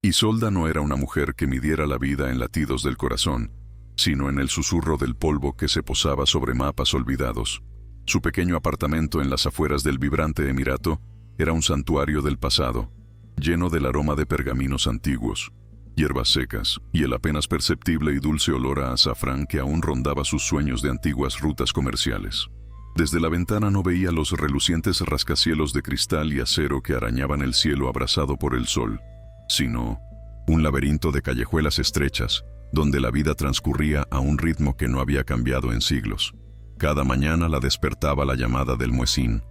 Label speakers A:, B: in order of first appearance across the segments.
A: Isolda no era una mujer que midiera la vida en latidos del corazón, sino en el susurro del polvo que se posaba sobre mapas olvidados. Su pequeño apartamento en las afueras del vibrante Emirato era un santuario del pasado, lleno del aroma de pergaminos antiguos, hierbas secas y el apenas perceptible y dulce olor a azafrán que aún rondaba sus sueños de antiguas rutas comerciales. Desde la ventana no veía los relucientes rascacielos de cristal y acero que arañaban el cielo abrasado por el sol, sino un laberinto de callejuelas estrechas, donde la vida transcurría a un ritmo que no había cambiado en siglos. Cada mañana la despertaba la llamada del muezín,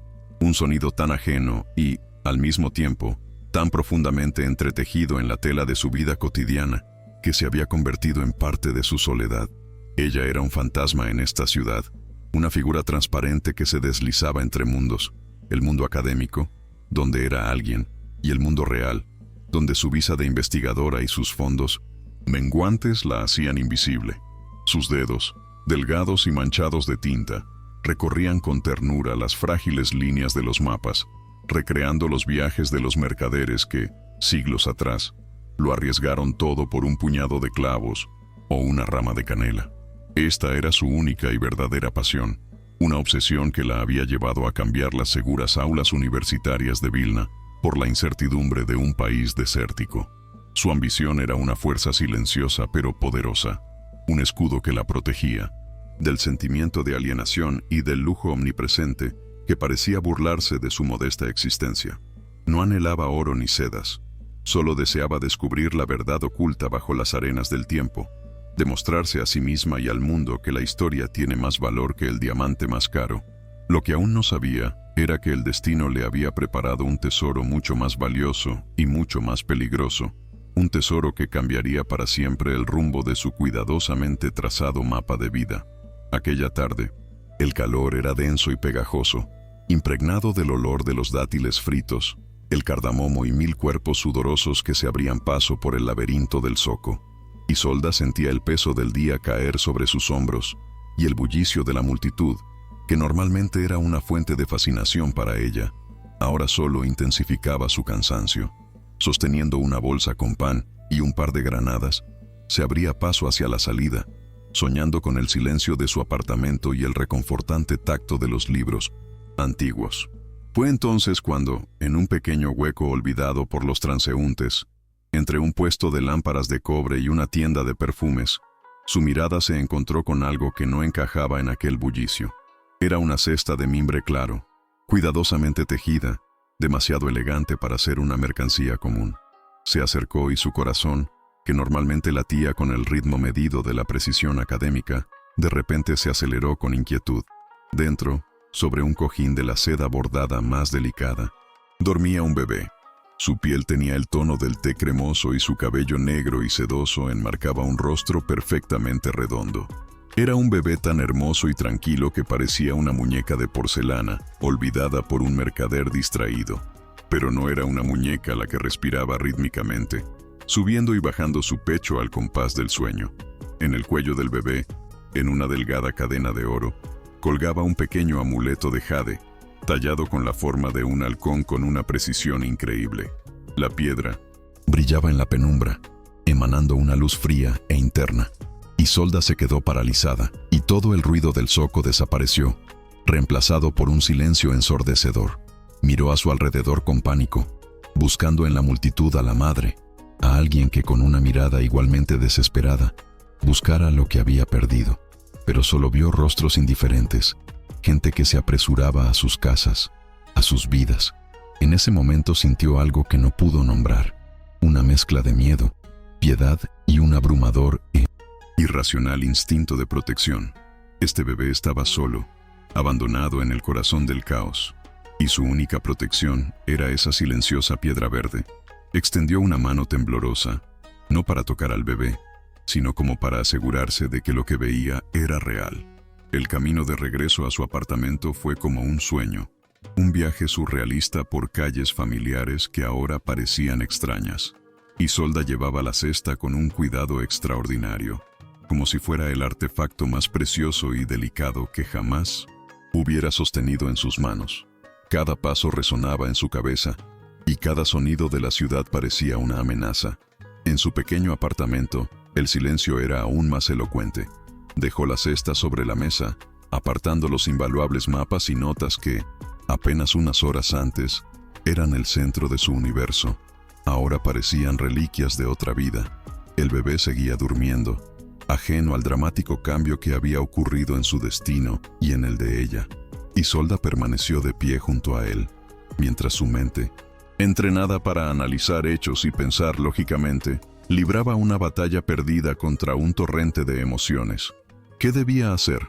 A: un sonido tan ajeno y, al mismo tiempo, tan profundamente entretejido en la tela de su vida cotidiana, que se había convertido en parte de su soledad. Ella era un fantasma en esta ciudad, una figura transparente que se deslizaba entre mundos, el mundo académico, donde era alguien, y el mundo real, donde su visa de investigadora y sus fondos menguantes la hacían invisible. Sus dedos, delgados y manchados de tinta, recorrían con ternura las frágiles líneas de los mapas, recreando los viajes de los mercaderes que, siglos atrás, lo arriesgaron todo por un puñado de clavos o una rama de canela. Esta era su única y verdadera pasión, una obsesión que la había llevado a cambiar las seguras aulas universitarias de Vilna por la incertidumbre de un país desértico. Su ambición era una fuerza silenciosa pero poderosa, un escudo que la protegía del sentimiento de alienación y del lujo omnipresente que parecía burlarse de su modesta existencia. No anhelaba oro ni sedas, solo deseaba descubrir la verdad oculta bajo las arenas del tiempo, demostrarse a sí misma y al mundo que la historia tiene más valor que el diamante más caro. Lo que aún no sabía era que el destino le había preparado un tesoro mucho más valioso y mucho más peligroso, un tesoro que cambiaría para siempre el rumbo de su cuidadosamente trazado mapa de vida. Aquella tarde, el calor era denso y pegajoso, impregnado del olor de los dátiles fritos, el cardamomo y 1000 cuerpos sudorosos que se abrían paso por el laberinto del zoco. Isolda sentía el peso del día caer sobre sus hombros, y el bullicio de la multitud, que normalmente era una fuente de fascinación para ella, ahora solo intensificaba su cansancio. Sosteniendo una bolsa con pan y un par de granadas, se abría paso hacia la salida, soñando con el silencio de su apartamento y el reconfortante tacto de los libros antiguos. Fue entonces cuando, en un pequeño hueco olvidado por los transeúntes, entre un puesto de lámparas de cobre y una tienda de perfumes, su mirada se encontró con algo que no encajaba en aquel bullicio. Era una cesta de mimbre claro, cuidadosamente tejida, demasiado elegante para ser una mercancía común. Se acercó y su corazón, que normalmente latía con el ritmo medido de la precisión académica, de repente se aceleró con inquietud. Dentro, sobre un cojín de la seda bordada más delicada, dormía un bebé. Su piel tenía el tono del té cremoso y su cabello negro y sedoso enmarcaba un rostro perfectamente redondo. Era un bebé tan hermoso y tranquilo que parecía una muñeca de porcelana, olvidada por un mercader distraído. Pero no era una muñeca la que respiraba rítmicamente, subiendo y bajando su pecho al compás del sueño. En el cuello del bebé, en una delgada cadena de oro, colgaba un pequeño amuleto de jade, tallado con la forma de un halcón con una precisión increíble. La piedra brillaba en la penumbra, emanando una luz fría e interna. Isolda se quedó paralizada, y todo el ruido del zoco desapareció, reemplazado por un silencio ensordecedor. Miró a su alrededor con pánico, buscando en la multitud a la madre, a alguien que con una mirada igualmente desesperada buscara lo que había perdido. Pero solo vio rostros indiferentes, gente que se apresuraba a sus casas, a sus vidas. En ese momento sintió algo que no pudo nombrar, una mezcla de miedo, piedad y un abrumador e irracional instinto de protección. Este bebé estaba solo, abandonado en el corazón del caos, y su única protección era esa silenciosa piedra verde. Extendió una mano temblorosa, no para tocar al bebé, sino como para asegurarse de que lo que veía era real. El camino de regreso a su apartamento fue como un sueño, un viaje surrealista por calles familiares que ahora parecían extrañas. Isolda llevaba la cesta con un cuidado extraordinario, como si fuera el artefacto más precioso y delicado que jamás hubiera sostenido en sus manos. Cada paso resonaba en su cabeza, y cada sonido de la ciudad parecía una amenaza. En su pequeño apartamento, el silencio era aún más elocuente. Dejó la cesta sobre la mesa, apartando los invaluables mapas y notas que, apenas unas horas antes, eran el centro de su universo. Ahora parecían reliquias de otra vida. El bebé seguía durmiendo, ajeno al dramático cambio que había ocurrido en su destino y en el de ella. Isolda permaneció de pie junto a él, mientras su mente, entrenada para analizar hechos y pensar lógicamente, libraba una batalla perdida contra un torrente de emociones. ¿Qué debía hacer?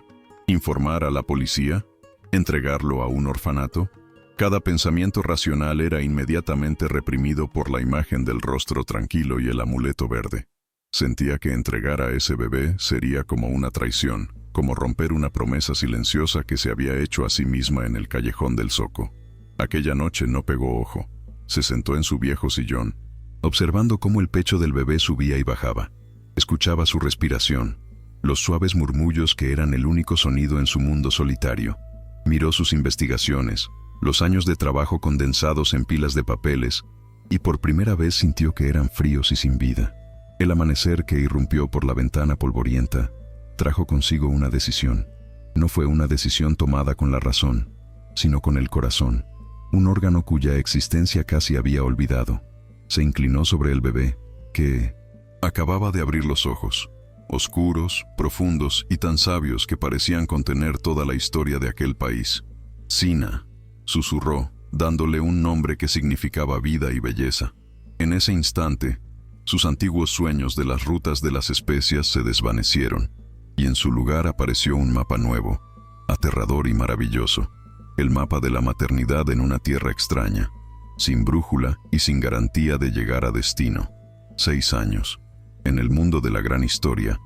A: ¿Informar a la policía? ¿Entregarlo a un orfanato? Cada pensamiento racional era inmediatamente reprimido por la imagen del rostro tranquilo y el amuleto verde. Sentía que entregar a ese bebé sería como una traición, como romper una promesa silenciosa que se había hecho a sí misma en el callejón del zoco. Aquella noche no pegó ojo. Se sentó en su viejo sillón, observando cómo el pecho del bebé subía y bajaba. Escuchaba su respiración, los suaves murmullos que eran el único sonido en su mundo solitario. Miró sus investigaciones, los años de trabajo condensados en pilas de papeles, y por primera vez sintió que eran fríos y sin vida. El amanecer que irrumpió por la ventana polvorienta trajo consigo una decisión. No fue una decisión tomada con la razón, sino con el corazón, un órgano cuya existencia casi había olvidado. Se inclinó sobre el bebé, que acababa de abrir los ojos, oscuros, profundos y tan sabios que parecían contener toda la historia de aquel país. Sina, susurró, dándole un nombre que significaba vida y belleza. En ese instante, sus antiguos sueños de las rutas de las especias se desvanecieron, y en su lugar apareció un mapa nuevo, aterrador y maravilloso, el mapa de la maternidad en una tierra extraña, sin brújula y sin garantía de llegar a destino. 6 años. En el mundo de la gran historia,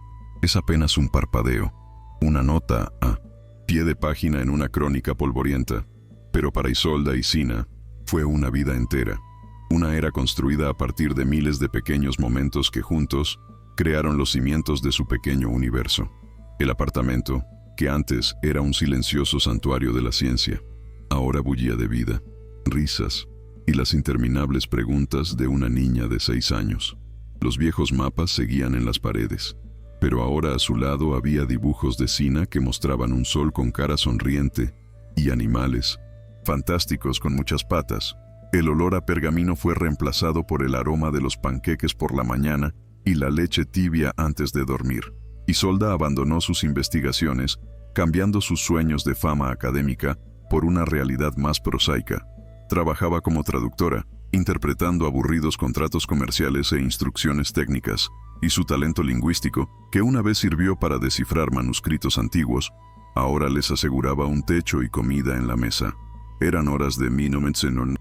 A: es apenas un parpadeo, una nota a pie de página en una crónica polvorienta, pero para Isolda y Sina fue una vida entera, una era construida a partir de miles de pequeños momentos que juntos crearon los cimientos de su pequeño universo. El apartamento, que antes era un silencioso santuario de la ciencia, ahora bullía de vida, risas y las interminables preguntas de una niña de 6 años. Los viejos mapas seguían en las paredes, pero ahora a su lado había dibujos de Sina que mostraban un sol con cara sonriente y animales fantásticos con muchas patas. El olor a pergamino fue reemplazado por el aroma de los panqueques por la mañana y la leche tibia antes de dormir. Isolda abandonó sus investigaciones, cambiando sus sueños de fama académica por una realidad más prosaica. Trabajaba como traductora, interpretando aburridos contratos comerciales e instrucciones técnicas, y su talento lingüístico, que una vez sirvió para descifrar manuscritos antiguos, ahora les aseguraba un techo y comida en la mesa. Eran horas de minometsenon,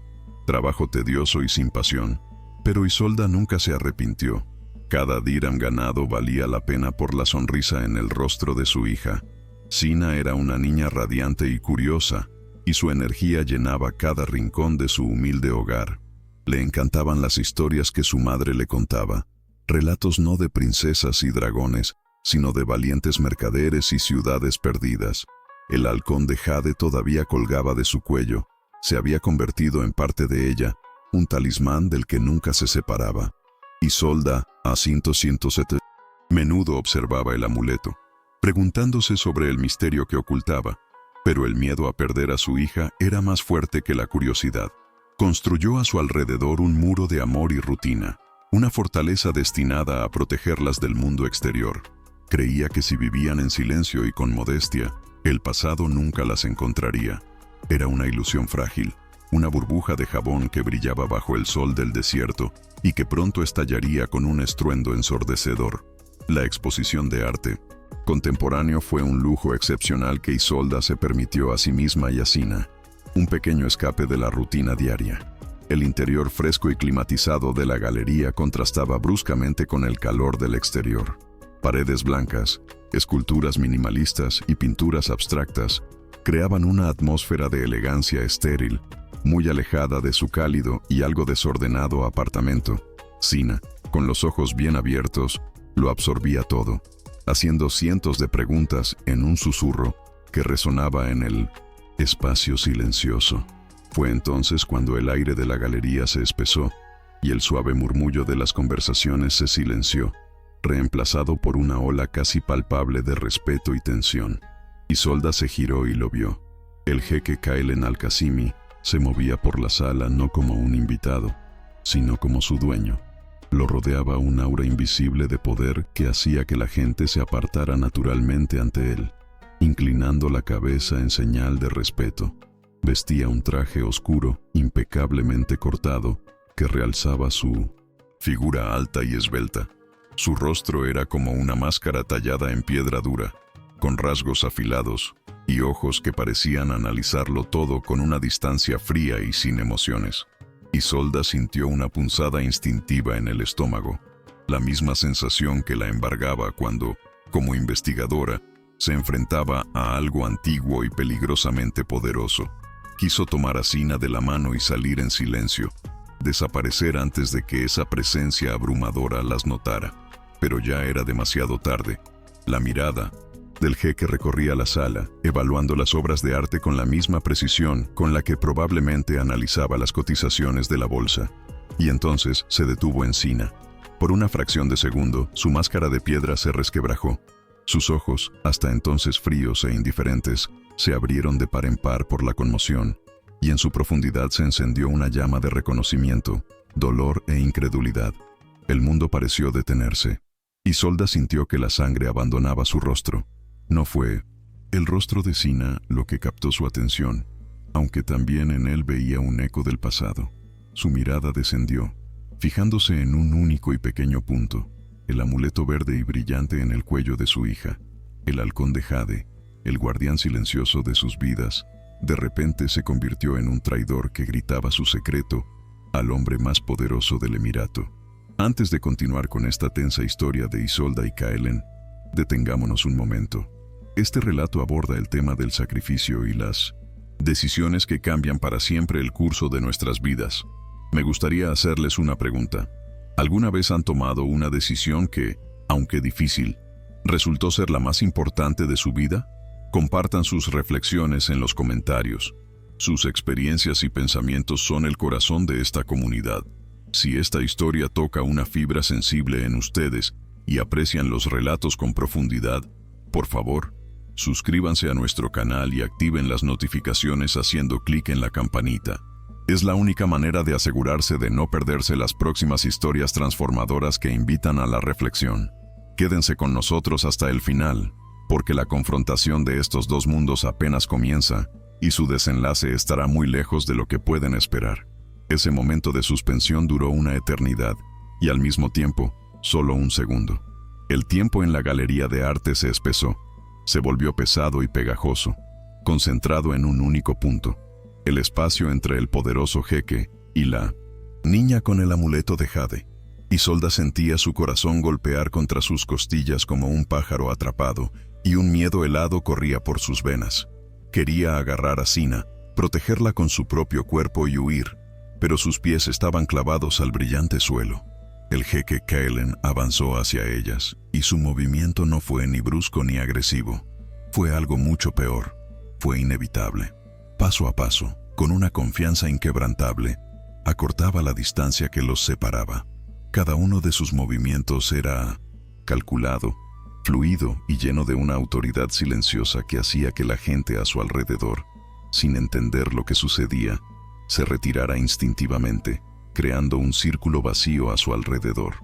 A: trabajo tedioso y sin pasión, pero Isolda nunca se arrepintió. Cada dirham ganado valía la pena por la sonrisa en el rostro de su hija. Sina era una niña radiante y curiosa, y su energía llenaba cada rincón de su humilde hogar. Le encantaban las historias que su madre le contaba, relatos no de princesas y dragones, sino de valientes mercaderes y ciudades perdidas. El halcón de jade todavía colgaba de su cuello, se había convertido en parte de ella, un talismán del que nunca se separaba. Isolda, a 107, menudo observaba el amuleto, preguntándose sobre el misterio que ocultaba, pero el miedo a perder a su hija era más fuerte que la curiosidad. Construyó a su alrededor un muro de amor y rutina, una fortaleza destinada a protegerlas del mundo exterior. Creía que si vivían en silencio y con modestia, el pasado nunca las encontraría. Era una ilusión frágil, una burbuja de jabón que brillaba bajo el sol del desierto y que pronto estallaría con un estruendo ensordecedor. La exposición de arte contemporáneo fue un lujo excepcional que Isolda se permitió a sí misma y a Sina, un pequeño escape de la rutina diaria. El interior fresco y climatizado de la galería contrastaba bruscamente con el calor del exterior. Paredes blancas, esculturas minimalistas y pinturas abstractas creaban una atmósfera de elegancia estéril, muy alejada de su cálido y algo desordenado apartamento. Sina, con los ojos bien abiertos, lo absorbía todo, haciendo cientos de preguntas en un susurro que resonaba en el espacio silencioso. Fue entonces cuando el aire de la galería se espesó y el suave murmullo de las conversaciones se silenció, reemplazado por una ola casi palpable de respeto y tensión. Isolda se giró y lo vio. El jeque Kaelen Al-Qasimi se movía por la sala no como un invitado, sino como su dueño. Lo rodeaba un aura invisible de poder que hacía que la gente se apartara naturalmente ante él, inclinando la cabeza en señal de respeto. Vestía un traje oscuro, impecablemente cortado, que realzaba su figura alta y esbelta. Su rostro era como una máscara tallada en piedra dura, con rasgos afilados y ojos que parecían analizarlo todo con una distancia fría y sin emociones. Isolda sintió una punzada instintiva en el estómago, la misma sensación que la embargaba cuando, como investigadora, se enfrentaba a algo antiguo y peligrosamente poderoso. Quiso tomar a Sina de la mano y salir en silencio, desaparecer antes de que esa presencia abrumadora las notara. Pero ya era demasiado tarde. La mirada del jeque recorría la sala, evaluando las obras de arte con la misma precisión con la que probablemente analizaba las cotizaciones de la bolsa. Y entonces se detuvo en Sina. Por una fracción de segundo, su máscara de piedra se resquebrajó. Sus ojos, hasta entonces fríos e indiferentes, se abrieron de par en par por la conmoción, y en su profundidad se encendió una llama de reconocimiento, dolor e incredulidad. El mundo pareció detenerse. Isolda sintió que la sangre abandonaba su rostro. No fue el rostro de Sina lo que captó su atención, aunque también en él veía un eco del pasado. Su mirada descendió, fijándose en un único y pequeño punto, el amuleto verde y brillante en el cuello de su hija. El halcón de Jade, el guardián silencioso de sus vidas, de repente se convirtió en un traidor que gritaba su secreto al hombre más poderoso del Emirato. Antes de continuar con esta tensa historia de Isolda y Kaelen, detengámonos un momento. Este relato aborda el tema del sacrificio y las decisiones que cambian para siempre el curso de nuestras vidas. Me gustaría hacerles una pregunta. ¿Alguna vez han tomado una decisión que, aunque difícil, resultó ser la más importante de su vida? Compartan sus reflexiones en los comentarios. Sus experiencias y pensamientos son el corazón de esta comunidad. Si esta historia toca una fibra sensible en ustedes y aprecian los relatos con profundidad, por favor, suscríbanse a nuestro canal y activen las notificaciones haciendo clic en la campanita. Es la única manera de asegurarse de no perderse las próximas historias transformadoras que invitan a la reflexión. Quédense con nosotros hasta el final, porque la confrontación de estos dos mundos apenas comienza y su desenlace estará muy lejos de lo que pueden esperar. Ese momento de suspensión duró una eternidad y al mismo tiempo, solo un segundo. El tiempo en la galería de arte se espesó, se volvió pesado y pegajoso, concentrado en un único punto, el espacio entre el poderoso jeque y la niña con el amuleto de Jade. Isolda sentía su corazón golpear contra sus costillas como un pájaro atrapado, y un miedo helado corría por sus venas. Quería agarrar a Sina, protegerla con su propio cuerpo y huir, pero sus pies estaban clavados al brillante suelo. El jeque Kaelen avanzó hacia ellas, y su movimiento no fue ni brusco ni agresivo. Fue algo mucho peor. Fue inevitable. Paso a paso, con una confianza inquebrantable, acortaba la distancia que los separaba. Cada uno de sus movimientos era calculado, fluido y lleno de una autoridad silenciosa que hacía que la gente a su alrededor, sin entender lo que sucedía, se retirara instintivamente, creando un círculo vacío a su alrededor.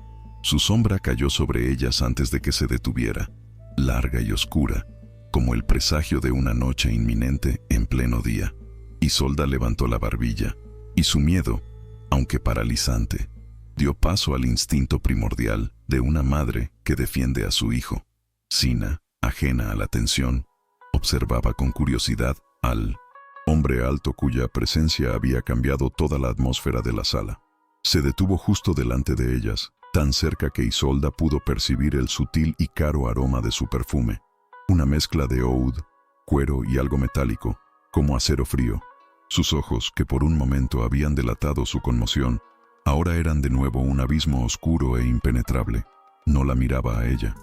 A: Su sombra cayó sobre ellas antes de que se detuviera, larga y oscura, como el presagio de una noche inminente en pleno día. Isolda levantó la barbilla, y su miedo, aunque paralizante, dio paso al instinto primordial de una madre que defiende a su hijo. Sina, ajena a la tensión, observaba con curiosidad al hombre alto cuya presencia había cambiado toda la atmósfera de la sala. Se detuvo justo delante de ellas, tan cerca que Isolda pudo percibir el sutil y caro aroma de su perfume, una mezcla de oud, cuero y algo metálico, como acero frío. Sus ojos, que por un momento habían delatado su conmoción, ahora eran de nuevo un abismo oscuro e impenetrable. No la miraba a ella,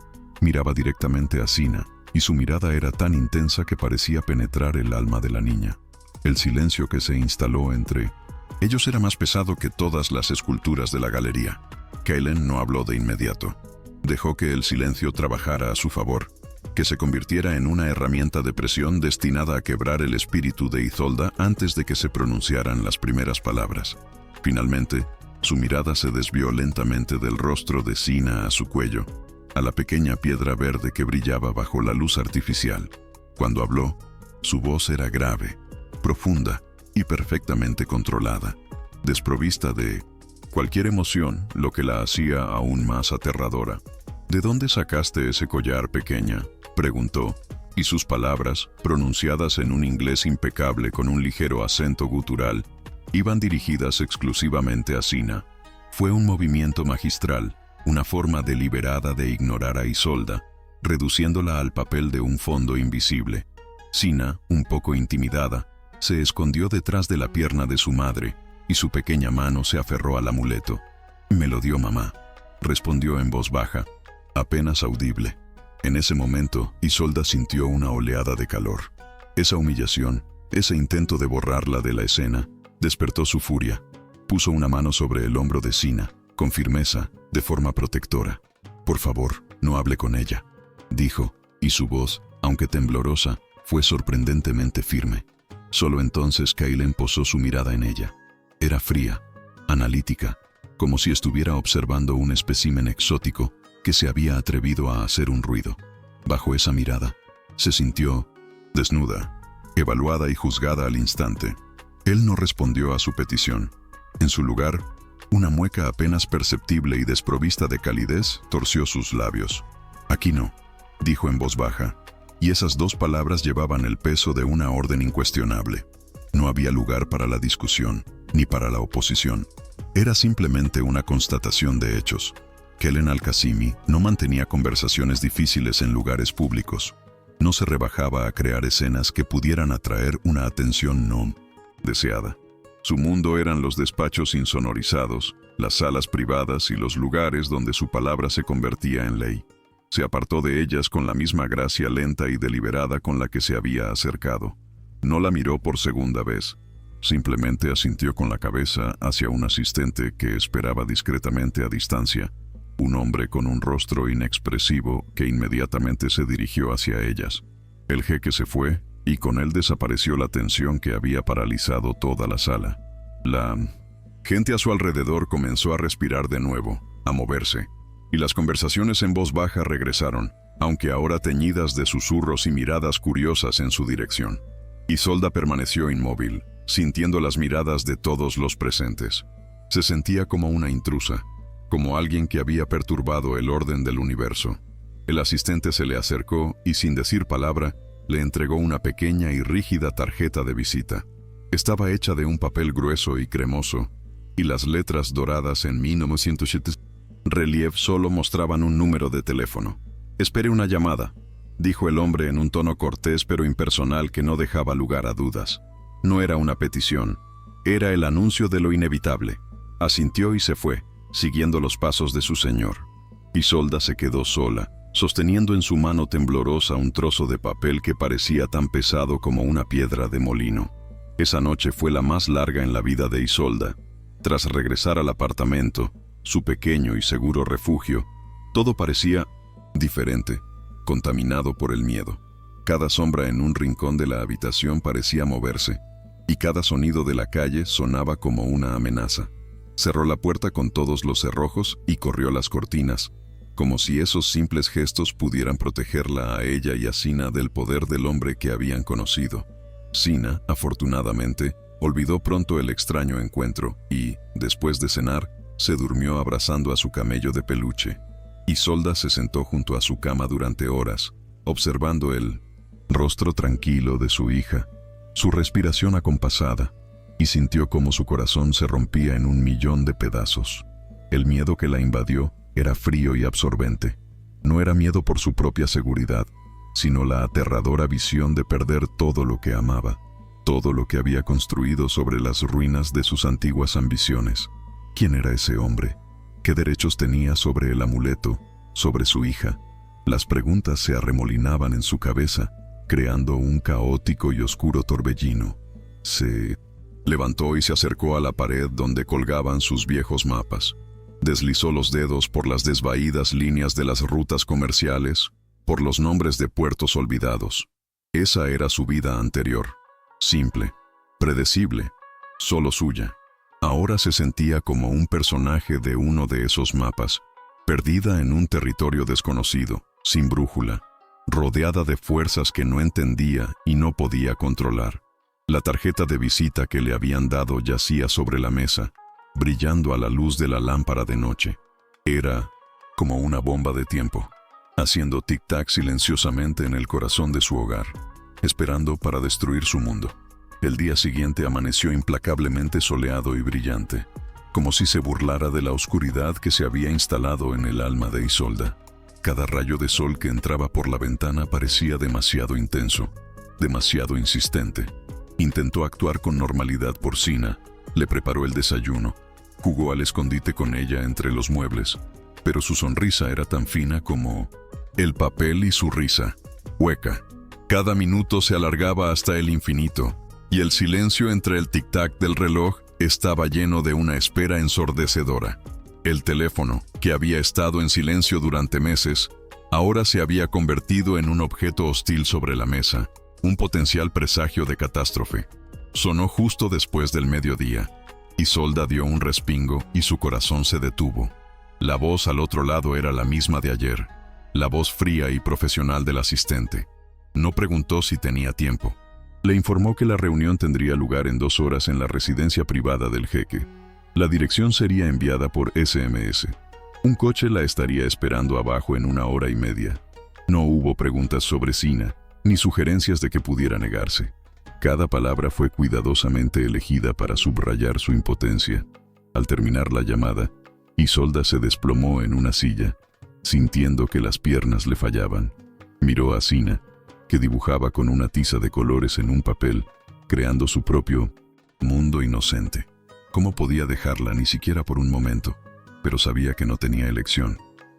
A: miraba directamente a Sina, y su mirada era tan intensa que parecía penetrar el alma de la niña. El silencio que se instaló entre Ellos era más pesado que todas las esculturas de la galería. Kaylen no habló de inmediato. Dejó que el silencio trabajara a su favor, que se convirtiera en una herramienta de presión destinada a quebrar el espíritu de Isolda antes de que se pronunciaran las primeras palabras. Finalmente, su mirada se desvió lentamente del rostro de Sina a su cuello, a la pequeña piedra verde que brillaba bajo la luz artificial. Cuando habló, su voz era grave, profunda y perfectamente controlada, desprovista de cualquier emoción, lo que la hacía aún más aterradora. «¿De dónde sacaste ese collar, pequeña?», preguntó, y sus palabras, pronunciadas en un inglés impecable con un ligero acento gutural, iban dirigidas exclusivamente a Sina. Fue un movimiento magistral, una forma deliberada de ignorar a Isolda, reduciéndola al papel de un fondo invisible. Sina, un poco intimidada, se escondió detrás de la pierna de su madre, y su pequeña mano se aferró al amuleto. «Me lo dio mamá», respondió en voz baja, apenas audible. En ese momento, Isolda sintió una oleada de calor. Esa humillación, ese intento de borrarla de la escena, despertó su furia. Puso una mano sobre el hombro de Sina, con firmeza, de forma protectora. «Por favor, no hable con ella», dijo, y su voz, aunque temblorosa, fue sorprendentemente firme. Solo entonces Kaylen posó su mirada en ella. Era fría, analítica, como si estuviera observando un espécimen exótico que se había atrevido a hacer un ruido. Bajo esa mirada, se sintió desnuda, evaluada y juzgada al instante. Él no respondió a su petición. En su lugar, una mueca apenas perceptible y desprovista de calidez torció sus labios. «Aquí no», dijo en voz baja, y esas dos palabras llevaban el peso de una orden incuestionable. No había lugar para la discusión, ni para la oposición. Era simplemente una constatación de hechos. Kaylen Al-Qasimi no mantenía conversaciones difíciles en lugares públicos. No se rebajaba a crear escenas que pudieran atraer una atención no deseada. Su mundo eran los despachos insonorizados, las salas privadas y los lugares donde su palabra se convertía en ley. Se apartó de ellas con la misma gracia lenta y deliberada con la que se había acercado. No la miró por segunda vez. Simplemente asintió con la cabeza hacia un asistente que esperaba discretamente a distancia, un hombre con un rostro inexpresivo que inmediatamente se dirigió hacia ellas. El jeque se fue, y con él desapareció la tensión que había paralizado toda la sala. La gente a su alrededor comenzó a respirar de nuevo, a moverse, y las conversaciones en voz baja regresaron, aunque ahora teñidas de susurros y miradas curiosas en su dirección. Isolda permaneció inmóvil, sintiendo las miradas de todos los presentes. Se sentía como una intrusa, como alguien que había perturbado el orden del universo. El asistente se le acercó y, sin decir palabra, le entregó una pequeña y rígida tarjeta de visita. Estaba hecha de un papel grueso y cremoso, y las letras doradas en 1907 relief solo mostraban un número de teléfono. «Espere una llamada», dijo el hombre en un tono cortés pero impersonal que no dejaba lugar a dudas. No era una petición, era el anuncio de lo inevitable. Asintió y se fue, siguiendo los pasos de su señor. Isolda se quedó sola, sosteniendo en su mano temblorosa un trozo de papel que parecía tan pesado como una piedra de molino. Esa noche fue la más larga en la vida de Isolda. Tras regresar al apartamento, su pequeño y seguro refugio, todo parecía diferente, contaminado por el miedo. Cada sombra en un rincón de la habitación parecía moverse, y cada sonido de la calle sonaba como una amenaza. Cerró la puerta con todos los cerrojos y corrió las cortinas, como si esos simples gestos pudieran protegerla a ella y a Sina del poder del hombre que habían conocido. Sina, afortunadamente, olvidó pronto el extraño encuentro y, después de cenar, se durmió abrazando a su camello de peluche. Isolda se sentó junto a su cama durante horas, observando el rostro tranquilo de su hija, su respiración acompasada, y sintió cómo su corazón se rompía en 1.000.000 de pedazos. El miedo que la invadió era frío y absorbente. No era miedo por su propia seguridad, sino la aterradora visión de perder todo lo que amaba, todo lo que había construido sobre las ruinas de sus antiguas ambiciones. ¿Quién era ese hombre? ¿Qué derechos tenía sobre el amuleto, sobre su hija? Las preguntas se arremolinaban en su cabeza, creando un caótico y oscuro torbellino. Se Levantó y se acercó a la pared donde colgaban sus viejos mapas. Deslizó los dedos por las desvaídas líneas de las rutas comerciales, por los nombres de puertos olvidados. Esa era su vida anterior. Simple, predecible, solo suya. Ahora se sentía como un personaje de uno de esos mapas, perdida en un territorio desconocido, sin brújula, rodeada de fuerzas que no entendía y no podía controlar. La tarjeta de visita que le habían dado yacía sobre la mesa, brillando a la luz de la lámpara de noche. Era como una bomba de tiempo, haciendo tic-tac silenciosamente en el corazón de su hogar, esperando para destruir su mundo. El día siguiente amaneció implacablemente soleado y brillante, como si se burlara de la oscuridad que se había instalado en el alma de Isolda. Cada rayo de sol que entraba por la ventana parecía demasiado intenso, demasiado insistente. Intentó actuar con normalidad porcina, le preparó el desayuno, jugó al escondite con ella entre los muebles, pero su sonrisa era tan fina como el papel y su risa, hueca. Cada minuto se alargaba hasta el infinito, y el silencio entre el tic-tac del reloj estaba lleno de una espera ensordecedora. El teléfono, que había estado en silencio durante meses, ahora se había convertido en un objeto hostil sobre la mesa, un potencial presagio de catástrofe. Sonó justo después del mediodía. Isolda dio un respingo y su corazón se detuvo. La voz al otro lado era la misma de ayer, la voz fría y profesional del asistente. No preguntó si tenía tiempo. Le informó que la reunión tendría lugar en 2 horas en la residencia privada del jeque. La dirección sería enviada por SMS. Un coche la estaría esperando abajo en 1 hora y media. No hubo preguntas sobre Sina, ni sugerencias de que pudiera negarse. Cada palabra fue cuidadosamente elegida para subrayar su impotencia. Al terminar la llamada, Isolda se desplomó en una silla, sintiendo que las piernas le fallaban. Miró a Sina, que dibujaba con una tiza de colores en un papel, creando su propio mundo inocente. ¿Cómo podía dejarla ni siquiera por un momento? Pero sabía que no tenía elección.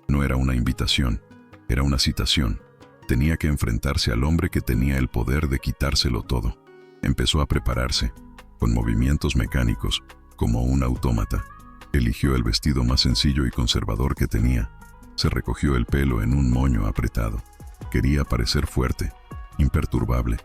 A: No era una invitación, era una citación. Tenía que enfrentarse al hombre que tenía el poder de quitárselo todo. Empezó a prepararse, con movimientos mecánicos, como un autómata. Eligió el vestido más sencillo y conservador que tenía. Se recogió el pelo en un moño apretado. Quería parecer fuerte, imperturbable,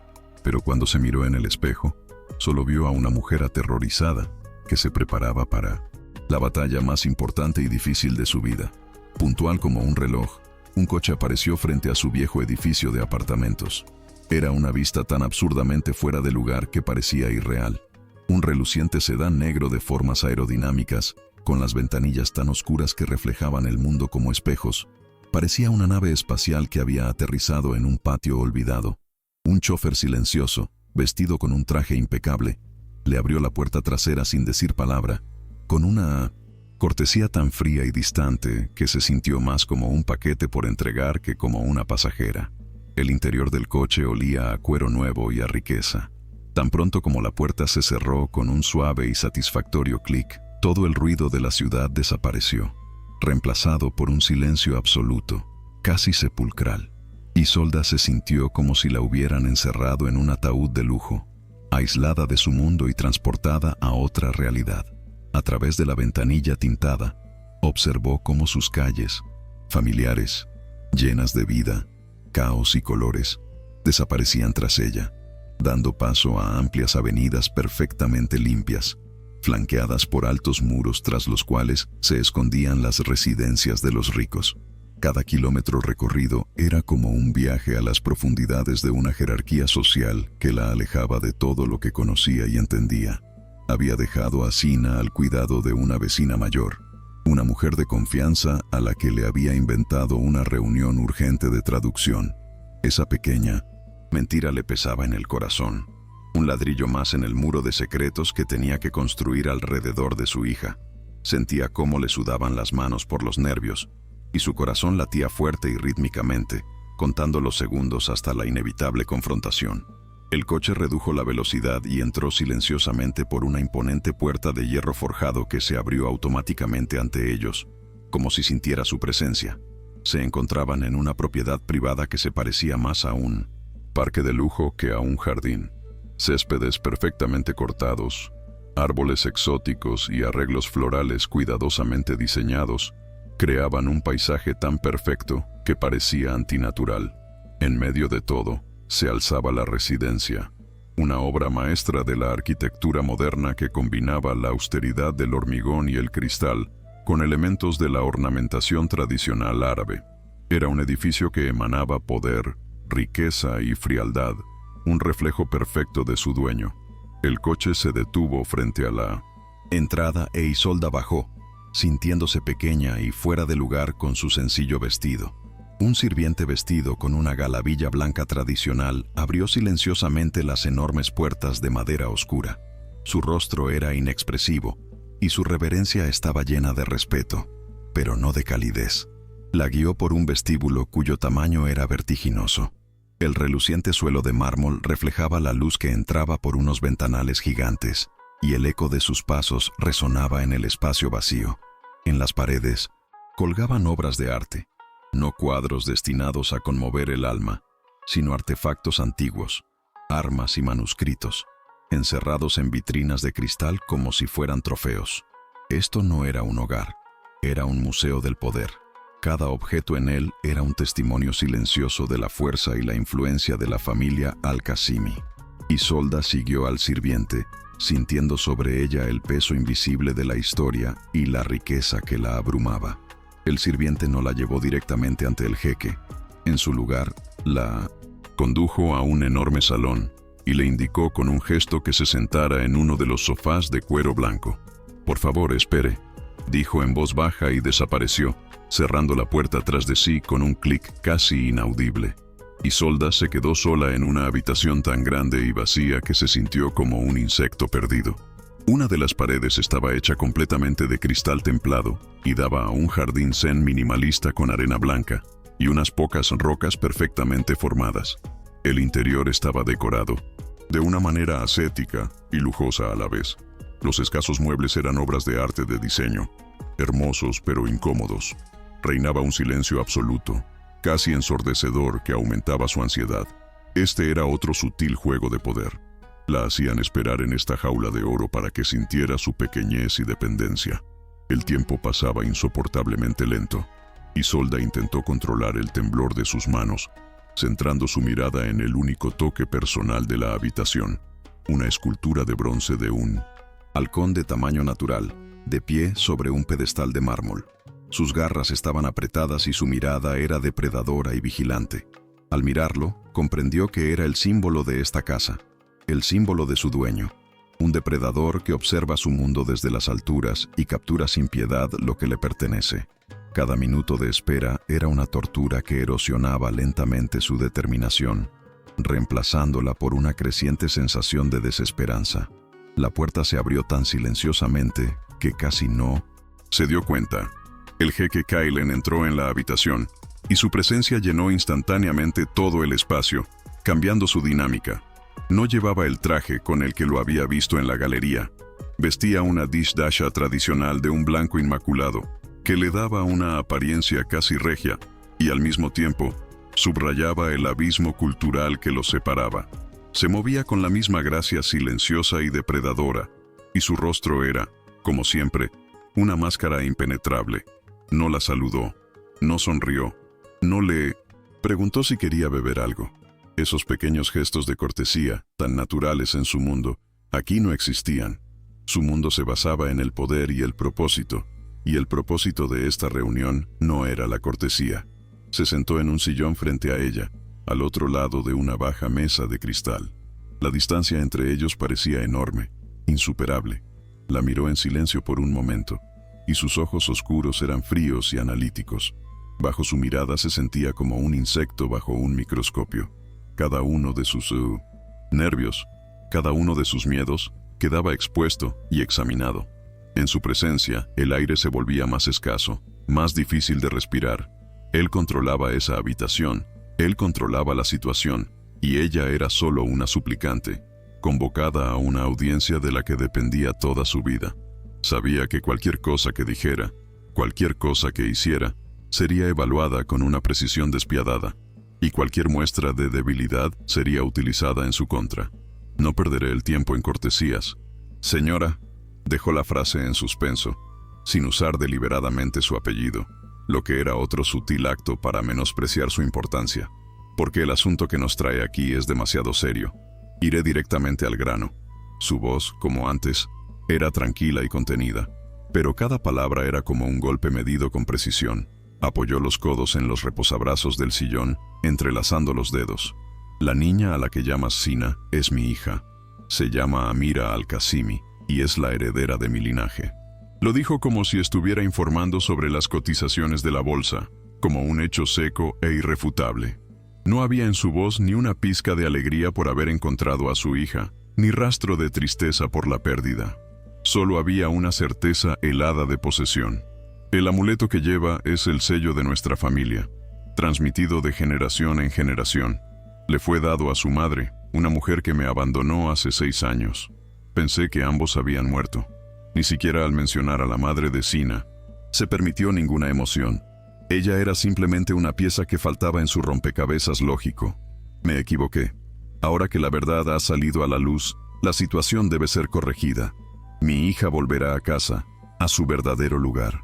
A: pero cuando se miró en el espejo, solo vio a una mujer aterrorizada que se preparaba para la batalla más importante y difícil de su vida. Puntual como un reloj, un coche apareció frente a su viejo edificio de apartamentos. Era una vista tan absurdamente fuera de lugar que parecía irreal. Un reluciente sedán negro de formas aerodinámicas, con las ventanillas tan oscuras que reflejaban el mundo como espejos, parecía una nave espacial que había aterrizado en un patio olvidado. Un chofer silencioso, vestido con un traje impecable, le abrió la puerta trasera sin decir palabra, con una cortesía tan fría y distante que se sintió más como un paquete por entregar que como una pasajera. El interior del coche olía a cuero nuevo y a riqueza. Tan pronto como la puerta se cerró con un suave y satisfactorio clic, todo el ruido de la ciudad desapareció, reemplazado por un silencio absoluto, casi sepulcral. Isolda se sintió como si la hubieran encerrado en un ataúd de lujo, aislada de su mundo y transportada a otra realidad. A través de la ventanilla tintada, observó cómo sus calles, familiares, llenas de vida, caos y colores, desaparecían tras ella, dando paso a amplias avenidas perfectamente limpias, flanqueadas por altos muros tras los cuales se escondían las residencias de los ricos. Cada kilómetro recorrido era como un viaje a las profundidades de una jerarquía social que la alejaba de todo lo que conocía y entendía. Había dejado a Sina al cuidado de una vecina mayor, una mujer de confianza a la que le había inventado una reunión urgente de traducción. Esa pequeña mentira le pesaba en el corazón, un ladrillo más en el muro de secretos que tenía que construir alrededor de su hija. Sentía cómo le sudaban las manos por los nervios, y su corazón latía fuerte y rítmicamente, contando los segundos hasta la inevitable confrontación. El coche redujo la velocidad y entró silenciosamente por una imponente puerta de hierro forjado que se abrió automáticamente ante ellos, como si sintiera su presencia. Se encontraban en una propiedad privada que se parecía más a un parque de lujo que a un jardín. Céspedes perfectamente cortados, Árboles exóticos y arreglos florales cuidadosamente diseñados creaban un paisaje tan perfecto que parecía antinatural. En medio de todo, se alzaba la residencia, una obra maestra de la arquitectura moderna que combinaba la austeridad del hormigón y el cristal con elementos de la ornamentación tradicional árabe. Era un edificio que emanaba poder, riqueza y frialdad, un reflejo perfecto de su dueño. El coche se detuvo frente a la entrada e Isolda bajó, sintiéndose pequeña y fuera de lugar con su sencillo vestido. Un sirviente vestido con una galavilla blanca tradicional abrió silenciosamente las enormes puertas de madera oscura. Su rostro era inexpresivo y su reverencia estaba llena de respeto, pero no de calidez. La guió por un vestíbulo cuyo tamaño era vertiginoso. El reluciente suelo de mármol reflejaba la luz que entraba por unos ventanales gigantes, y el eco de sus pasos resonaba en el espacio vacío. En las paredes colgaban obras de arte, no cuadros destinados a conmover el alma, sino artefactos antiguos, armas y manuscritos, encerrados en vitrinas de cristal como si fueran trofeos. Esto no era un hogar, era un museo del poder. Cada objeto en él era un testimonio silencioso de la fuerza y la influencia de la familia Al-Qasimi. Isolda siguió al sirviente, sintiendo sobre ella el peso invisible de la historia y la riqueza que la abrumaba. El sirviente no la llevó directamente ante el jeque. En su lugar, la condujo a un enorme salón y le indicó con un gesto que se sentara en uno de los sofás de cuero blanco. «Por favor, espere», dijo en voz baja y desapareció, cerrando la puerta tras de sí con un clic casi inaudible. Isolda se quedó sola en una habitación tan grande y vacía que se sintió como un insecto perdido. Una de las paredes estaba hecha completamente de cristal templado y daba a un jardín zen minimalista con arena blanca y unas pocas rocas perfectamente formadas. El interior estaba decorado de una manera ascética y lujosa a la vez. Los escasos muebles eran obras de arte de diseño, hermosos pero incómodos. Reinaba un silencio absoluto, casi ensordecedor, que aumentaba su ansiedad. Este era otro sutil juego de poder. La hacían esperar en esta jaula de oro para que sintiera su pequeñez y dependencia. El tiempo pasaba insoportablemente lento. Isolda intentó controlar el temblor de sus manos, centrando su mirada en el único toque personal de la habitación, una escultura de bronce de un halcón de tamaño natural, de pie sobre un pedestal de mármol. Sus garras estaban apretadas y su mirada era depredadora y vigilante. Al mirarlo, comprendió que era el símbolo de esta casa, el símbolo de su dueño, un depredador que observa su mundo desde las alturas y captura sin piedad lo que le pertenece. Cada minuto de espera era una tortura que erosionaba lentamente su determinación, reemplazándola por una creciente sensación de desesperanza. La puerta se abrió tan silenciosamente que casi no se dio cuenta. El jeque Kailen entró en la habitación y su presencia llenó instantáneamente todo el espacio, cambiando su dinámica. No llevaba el traje con el que lo había visto en la galería. Vestía una dishdasha tradicional de un blanco inmaculado, que le daba una apariencia casi regia y al mismo tiempo subrayaba el abismo cultural que los separaba. Se movía con la misma gracia silenciosa y depredadora, y su rostro era, como siempre, una máscara impenetrable. No la saludó, no sonrió, no le preguntó si quería beber algo. Esos pequeños gestos de cortesía, tan naturales en su mundo, aquí no existían. Su mundo se basaba en el poder y el propósito de esta reunión no era la cortesía. Se sentó en un sillón frente a ella, al otro lado de una baja mesa de cristal. La distancia entre ellos parecía enorme, insuperable. La miró en silencio por un momento, y sus ojos oscuros eran fríos y analíticos. Bajo su mirada se sentía como un insecto bajo un microscopio. Cada uno de sus nervios, cada uno de sus miedos, quedaba expuesto y examinado. En su presencia, el aire se volvía más escaso, más difícil de respirar. Él controlaba esa habitación, él controlaba la situación, y ella era solo una suplicante, convocada a una audiencia de la que dependía toda su vida. Sabía que cualquier cosa que dijera, cualquier cosa que hiciera, sería evaluada con una precisión despiadada, y cualquier muestra de debilidad sería utilizada en su contra. No perderé el tiempo en cortesías, Señora, dejó la frase en suspenso, sin usar deliberadamente su apellido, lo que era otro sutil acto para menospreciar su importancia, porque el asunto que nos trae aquí es demasiado serio. Iré directamente al grano. Su voz, como antes, era tranquila y contenida, pero cada palabra era como un golpe medido con precisión. Apoyó los codos en los reposabrazos del sillón, entrelazando los dedos. La niña a la que llamas Sina es mi hija. Se llama Amira al-Qasimi y es la heredera de mi linaje. Lo dijo como si estuviera informando sobre las cotizaciones de la bolsa, como un hecho seco e irrefutable. No había en su voz ni una pizca de alegría por haber encontrado a su hija, ni rastro de tristeza por la pérdida. Solo había una certeza helada de posesión. El amuleto que lleva es el sello de nuestra familia, transmitido de generación en generación. Le fue dado a su madre, una mujer que me abandonó hace 6 años. Pensé que ambos habían muerto. Ni siquiera al mencionar a la madre de Sina, se permitió ninguna emoción. Ella era simplemente una pieza que faltaba en su rompecabezas lógico. Me equivoqué. Ahora que la verdad ha salido a la luz, la situación debe ser corregida. Mi hija volverá a casa, a su verdadero lugar.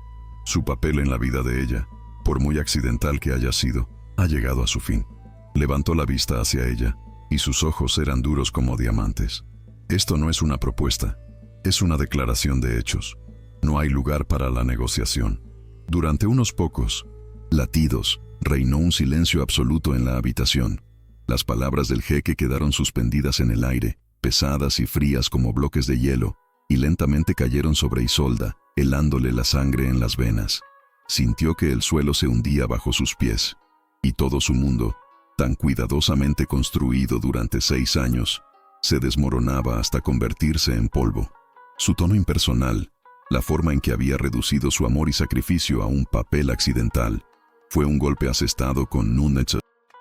A: Su papel en la vida de ella, por muy accidental que haya sido, ha llegado a su fin. Levantó la vista hacia ella, y sus ojos eran duros como diamantes. Esto no es una propuesta, es una declaración de hechos. No hay lugar para la negociación. Durante unos pocos latidos, reinó un silencio absoluto en la habitación. Las palabras del jeque quedaron suspendidas en el aire, pesadas y frías como bloques de hielo, y lentamente cayeron sobre Isolda, helándole la sangre en las venas. Sintió que el suelo se hundía bajo sus pies, y todo su mundo, tan cuidadosamente construido durante 6 años, se desmoronaba hasta convertirse en polvo. Su tono impersonal, la forma en que había reducido su amor y sacrificio a un papel accidental, fue un golpe asestado con una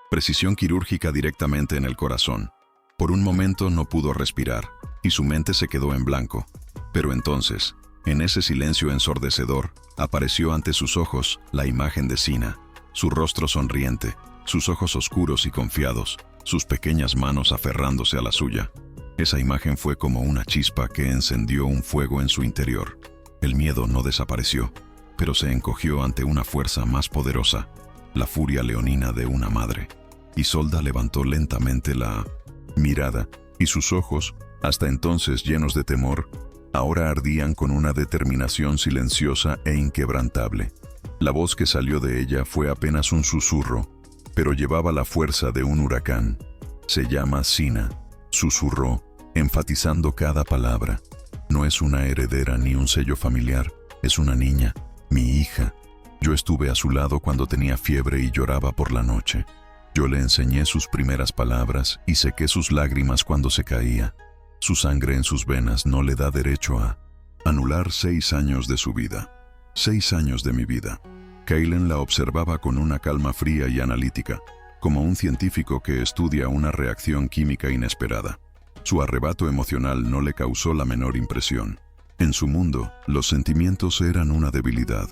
A: precisión quirúrgica directamente en el corazón. Por un momento no pudo respirar, y su mente se quedó en blanco. Pero entonces, en ese silencio ensordecedor, apareció ante sus ojos la imagen de Sina, su rostro sonriente, sus ojos oscuros y confiados, sus pequeñas manos aferrándose a la suya. Esa imagen fue como una chispa que encendió un fuego en su interior. El miedo no desapareció, pero se encogió ante una fuerza más poderosa, la furia leonina de una madre. Isolda levantó lentamente la mirada, y sus ojos, hasta entonces llenos de temor, ahora ardían con una determinación silenciosa e inquebrantable. La voz que salió de ella fue apenas un susurro, pero llevaba la fuerza de un huracán. Se llama Sina, susurró, enfatizando cada palabra. No es una heredera ni un sello familiar, es una niña, mi hija. Yo estuve a su lado cuando tenía fiebre y lloraba por la noche. Yo le enseñé sus primeras palabras y sequé sus lágrimas cuando se caía. Su sangre en sus venas no le da derecho a anular 6 años de su vida. 6 años de mi vida. Kaelen la observaba con una calma fría y analítica, como un científico que estudia una reacción química inesperada. Su arrebato emocional no le causó la menor impresión. En su mundo, los sentimientos eran una debilidad,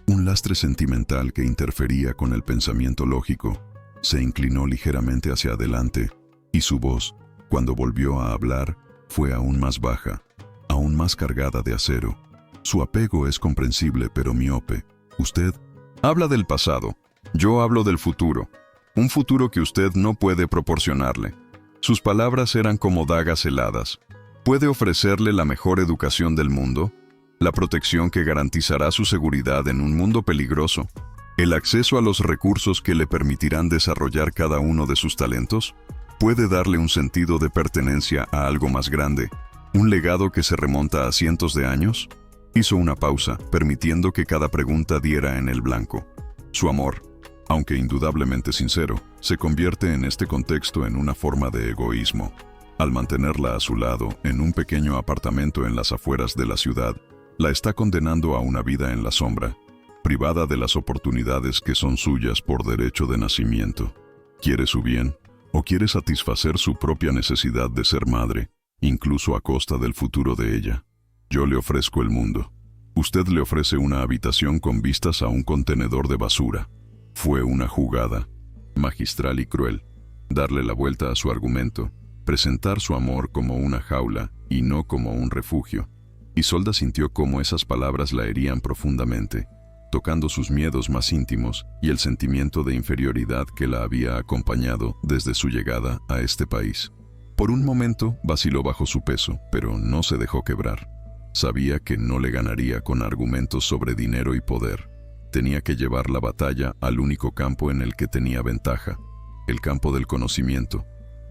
A: un lastre sentimental que interfería con el pensamiento lógico. Se inclinó ligeramente hacia adelante, y su voz, cuando volvió a hablar, fue aún más baja, aún más cargada de acero. Su apego es comprensible pero miope. Usted habla del pasado, yo hablo del futuro, un futuro que usted no puede proporcionarle. Sus palabras eran como dagas heladas. ¿Puede ofrecerle la mejor educación del mundo? ¿La protección que garantizará su seguridad en un mundo peligroso? ¿El acceso a los recursos que le permitirán desarrollar cada uno de sus talentos? ¿Puede darle un sentido de pertenencia a algo más grande, un legado que se remonta a cientos de años? Hizo una pausa, permitiendo que cada pregunta diera en el blanco. Su amor, aunque indudablemente sincero, se convierte en este contexto en una forma de egoísmo. Al mantenerla a su lado, en un pequeño apartamento en las afueras de la ciudad, la está condenando a una vida en la sombra, privada de las oportunidades que son suyas por derecho de nacimiento. ¿Quiere su bien? ¿O quiere satisfacer su propia necesidad de ser madre, incluso a costa del futuro de ella? Yo le ofrezco el mundo. Usted le ofrece una habitación con vistas a un contenedor de basura. Fue una jugada magistral y cruel, darle la vuelta a su argumento, presentar su amor como una jaula y no como un refugio. Isolda sintió cómo esas palabras la herían profundamente, tocando sus miedos más íntimos y el sentimiento de inferioridad que la había acompañado desde su llegada a este país. Por un momento vaciló bajo su peso, pero no se dejó quebrar. Sabía que no le ganaría con argumentos sobre dinero y poder. Tenía que llevar la batalla al único campo en el que tenía ventaja, el campo del conocimiento,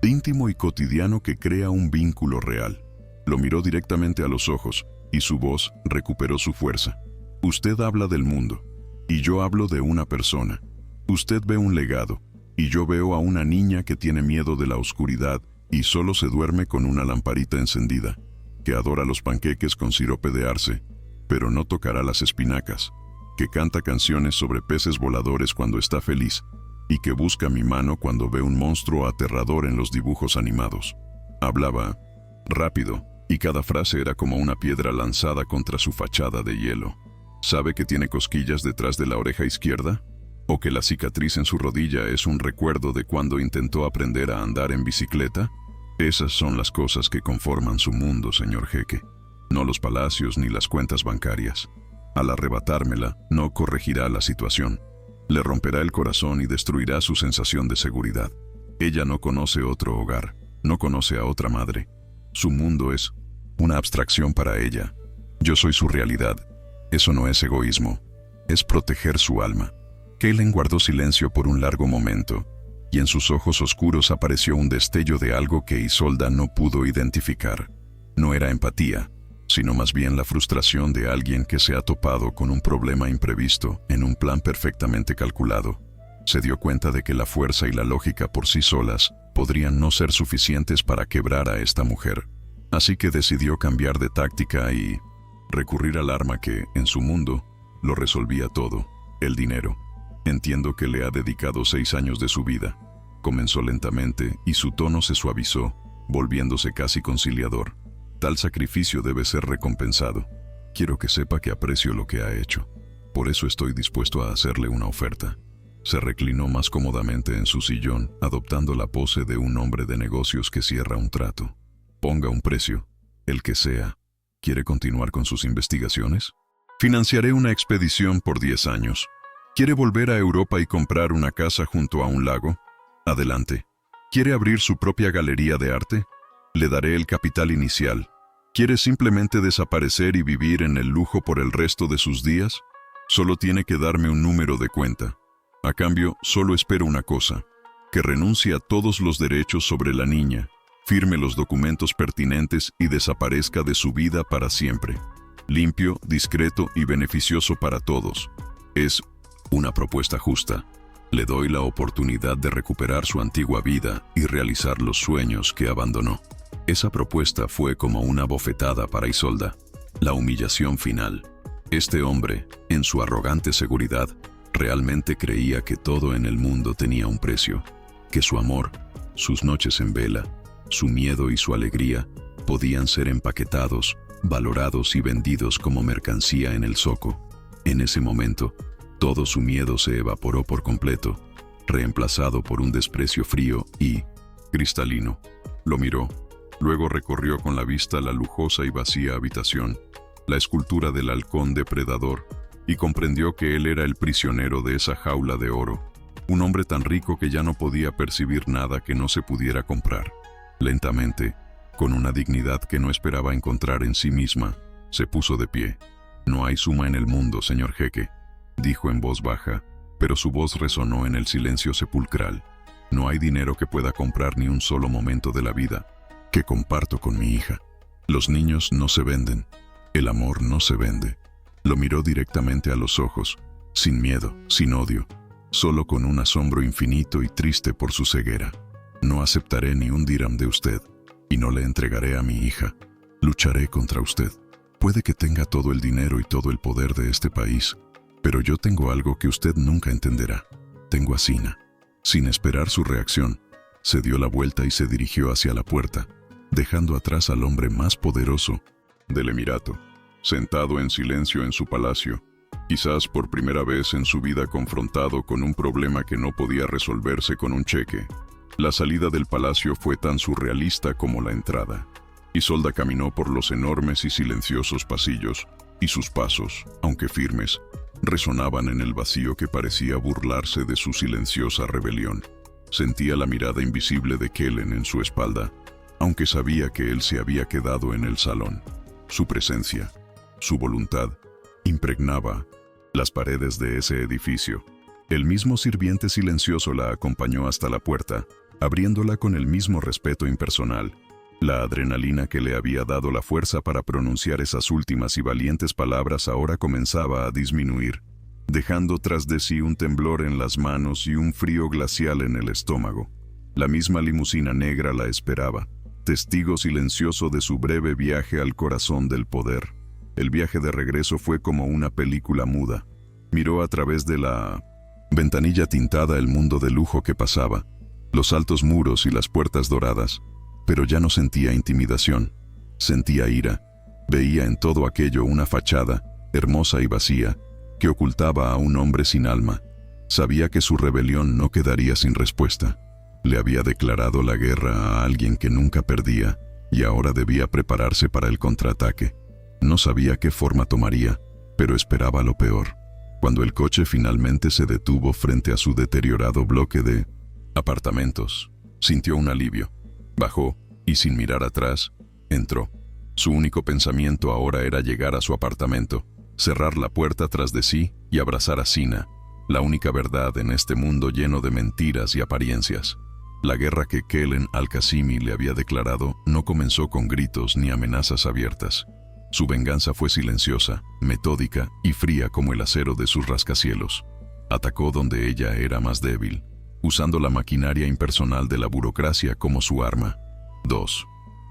A: íntimo y cotidiano que crea un vínculo real. Lo miró directamente a los ojos y su voz recuperó su fuerza. Usted habla del mundo, y yo hablo de una persona. Usted ve un legado, y yo veo a una niña que tiene miedo de la oscuridad y solo se duerme con una lamparita encendida, que adora los panqueques con sirope de arce, pero no tocará las espinacas, que canta canciones sobre peces voladores cuando está feliz, y que busca mi mano cuando ve un monstruo aterrador en los dibujos animados. Hablaba rápido, y cada frase era como una piedra lanzada contra su fachada de hielo. ¿Sabe que tiene cosquillas detrás de la oreja izquierda? ¿O que la cicatriz en su rodilla es un recuerdo de cuando intentó aprender a andar en bicicleta? Esas son las cosas que conforman su mundo, señor Jeque, no los palacios ni las cuentas bancarias. Al arrebatármela, no corregirá la situación. Le romperá el corazón y destruirá su sensación de seguridad. Ella no conoce otro hogar, no conoce a otra madre. Su mundo es una abstracción para ella. Yo soy su realidad. Eso no es egoísmo, es proteger su alma. Kellen guardó silencio por un largo momento, y en sus ojos oscuros apareció un destello de algo que Isolda no pudo identificar. No era empatía, sino más bien la frustración de alguien que se ha topado con un problema imprevisto en un plan perfectamente calculado. Se dio cuenta de que la fuerza y la lógica por sí solas podrían no ser suficientes para quebrar a esta mujer. Así que decidió cambiar de táctica y recurrir al arma que, en su mundo, lo resolvía todo: el dinero. Entiendo que le ha dedicado 6 años de su vida. Comenzó lentamente y su tono se suavizó, volviéndose casi conciliador. Tal sacrificio debe ser recompensado. Quiero que sepa que aprecio lo que ha hecho. Por eso estoy dispuesto a hacerle una oferta. Se reclinó más cómodamente en su sillón, adoptando la pose de un hombre de negocios que cierra un trato. Ponga un precio, el que sea. ¿Quiere continuar con sus investigaciones? Financiaré una expedición por 10 años. ¿Quiere volver a Europa y comprar una casa junto a un lago? Adelante. ¿Quiere abrir su propia galería de arte? Le daré el capital inicial. ¿Quiere simplemente desaparecer y vivir en el lujo por el resto de sus días? Solo tiene que darme un número de cuenta. A cambio, solo espero una cosa: que renuncie a todos los derechos sobre la niña, firme los documentos pertinentes y desaparezca de su vida para siempre. Limpio, discreto y beneficioso para todos. Es una propuesta justa. Le doy la oportunidad de recuperar su antigua vida y realizar los sueños que abandonó. Esa propuesta fue como una bofetada para Isolda, la humillación final. Este hombre, en su arrogante seguridad, realmente creía que todo en el mundo tenía un precio, que su amor, sus noches en vela, su miedo y su alegría podían ser empaquetados, valorados y vendidos como mercancía en el zoco. En ese momento, todo su miedo se evaporó por completo, reemplazado por un desprecio frío y cristalino. Lo miró, luego recorrió con la vista la lujosa y vacía habitación, la escultura del halcón depredador, y comprendió que él era el prisionero de esa jaula de oro, un hombre tan rico que ya no podía percibir nada que no se pudiera comprar. Lentamente, con una dignidad que no esperaba encontrar en sí misma, se puso de pie. «No hay suma en el mundo, señor Jeque», dijo en voz baja, pero su voz resonó en el silencio sepulcral. «No hay dinero que pueda comprar ni un solo momento de la vida que comparto con mi hija. Los niños no se venden, el amor no se vende». Lo miró directamente a los ojos, sin miedo, sin odio, solo con un asombro infinito y triste por su ceguera. «No aceptaré ni un dirham de usted, y no le entregaré a mi hija. Lucharé contra usted. Puede que tenga todo el dinero y todo el poder de este país, pero yo tengo algo que usted nunca entenderá. Tengo a Sina». Sin esperar su reacción, se dio la vuelta y se dirigió hacia la puerta, dejando atrás al hombre más poderoso del Emirato, sentado en silencio en su palacio, quizás por primera vez en su vida confrontado con un problema que no podía resolverse con un cheque. La salida del palacio fue tan surrealista como la entrada. Isolda caminó por los enormes y silenciosos pasillos, y sus pasos, aunque firmes, resonaban en el vacío que parecía burlarse de su silenciosa rebelión. Sentía la mirada invisible de Kellen en su espalda, aunque sabía que él se había quedado en el salón. Su presencia, su voluntad, impregnaba las paredes de ese edificio. El mismo sirviente silencioso la acompañó hasta la puerta, abriéndola con el mismo respeto impersonal. La adrenalina que le había dado la fuerza para pronunciar esas últimas y valientes palabras ahora comenzaba a disminuir, dejando tras de sí un temblor en las manos y un frío glacial en el estómago. La misma limusina negra la esperaba, testigo silencioso de su breve viaje al corazón del poder. El viaje de regreso fue como una película muda. Miró a través de la ventanilla tintada el mundo de lujo que pasaba, los altos muros y las puertas doradas, pero ya no sentía intimidación, sentía ira. Veía en todo aquello una fachada, hermosa y vacía, que ocultaba a un hombre sin alma. Sabía que su rebelión no quedaría sin respuesta. Le había declarado la guerra a alguien que nunca perdía, y ahora debía prepararse para el contraataque. No sabía qué forma tomaría, pero esperaba lo peor. Cuando el coche finalmente se detuvo frente a su deteriorado bloque de apartamentos, sintió un alivio. Bajó, y sin mirar atrás, entró. Su único pensamiento ahora era llegar a su apartamento, cerrar la puerta tras de sí y abrazar a Sina, la única verdad en este mundo lleno de mentiras y apariencias. La guerra que Kellen al-Qasimi le había declarado no comenzó con gritos ni amenazas abiertas. Su venganza fue silenciosa, metódica y fría como el acero de sus rascacielos. Atacó donde ella era más débil, usando la maquinaria impersonal de la burocracia como su arma. 2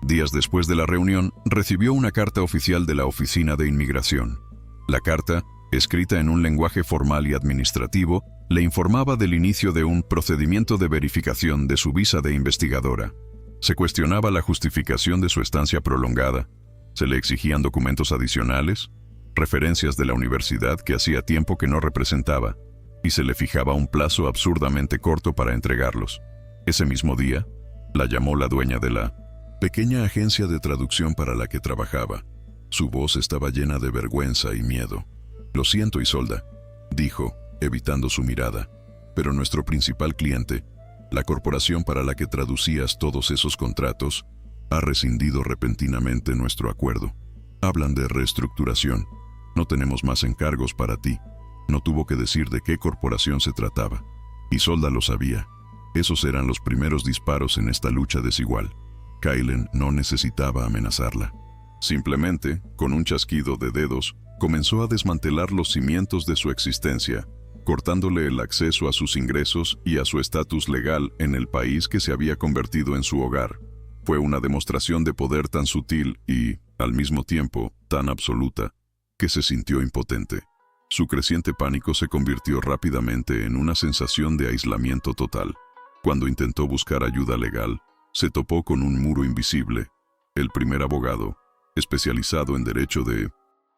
A: días después de la reunión, recibió una carta oficial de la Oficina de Inmigración. La carta, escrita en un lenguaje formal y administrativo, le informaba del inicio de un procedimiento de verificación de su visa de investigadora. Se cuestionaba la justificación de su estancia prolongada. Se le exigían documentos adicionales, referencias de la universidad que hacía tiempo que no representaba, y se le fijaba un plazo absurdamente corto para entregarlos. Ese mismo día, la llamó la dueña de la pequeña agencia de traducción para la que trabajaba. Su voz estaba llena de vergüenza y miedo. «Lo siento, Isolda», dijo, evitando su mirada, «pero nuestro principal cliente, la corporación para la que traducías todos esos contratos, ha rescindido repentinamente nuestro acuerdo. Hablan de reestructuración. No tenemos más encargos para ti». No tuvo que decir de qué corporación se trataba. Isolda lo sabía. Esos eran los primeros disparos en esta lucha desigual. Kellen no necesitaba amenazarla. Simplemente, con un chasquido de dedos, comenzó a desmantelar los cimientos de su existencia, cortándole el acceso a sus ingresos y a su estatus legal en el país que se había convertido en su hogar. Fue una demostración de poder tan sutil y, al mismo tiempo, tan absoluta, que se sintió impotente. Su creciente pánico se convirtió rápidamente en una sensación de aislamiento total. Cuando intentó buscar ayuda legal, se topó con un muro invisible. El primer abogado, especializado en derecho de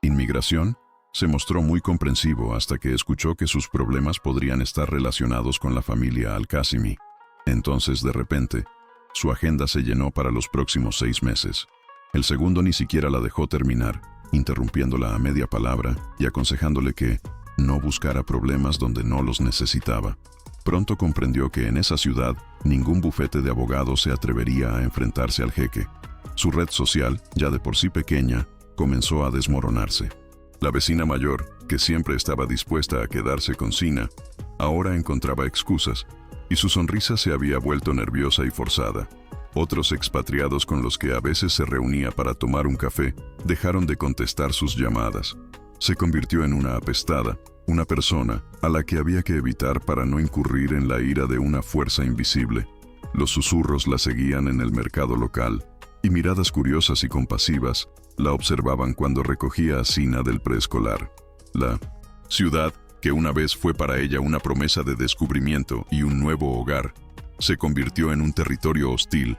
A: inmigración, se mostró muy comprensivo hasta que escuchó que sus problemas podrían estar relacionados con la familia al-Qasimi. Entonces, de repente, su agenda se llenó para los próximos 6 meses. El segundo ni siquiera la dejó terminar, interrumpiéndola a media palabra y aconsejándole que no buscara problemas donde no los necesitaba. Pronto comprendió que en esa ciudad ningún bufete de abogados se atrevería a enfrentarse al jeque. Su red social, ya de por sí pequeña, comenzó a desmoronarse. La vecina mayor, que siempre estaba dispuesta a quedarse con Sina, ahora encontraba excusas, y su sonrisa se había vuelto nerviosa y forzada. Otros expatriados con los que a veces se reunía para tomar un café dejaron de contestar sus llamadas. Se convirtió en una apestada, una persona a la que había que evitar para no incurrir en la ira de una fuerza invisible. Los susurros la seguían en el mercado local, y miradas curiosas y compasivas la observaban cuando recogía a Sina del preescolar. La ciudad, que una vez fue para ella una promesa de descubrimiento y un nuevo hogar, se convirtió en un territorio hostil,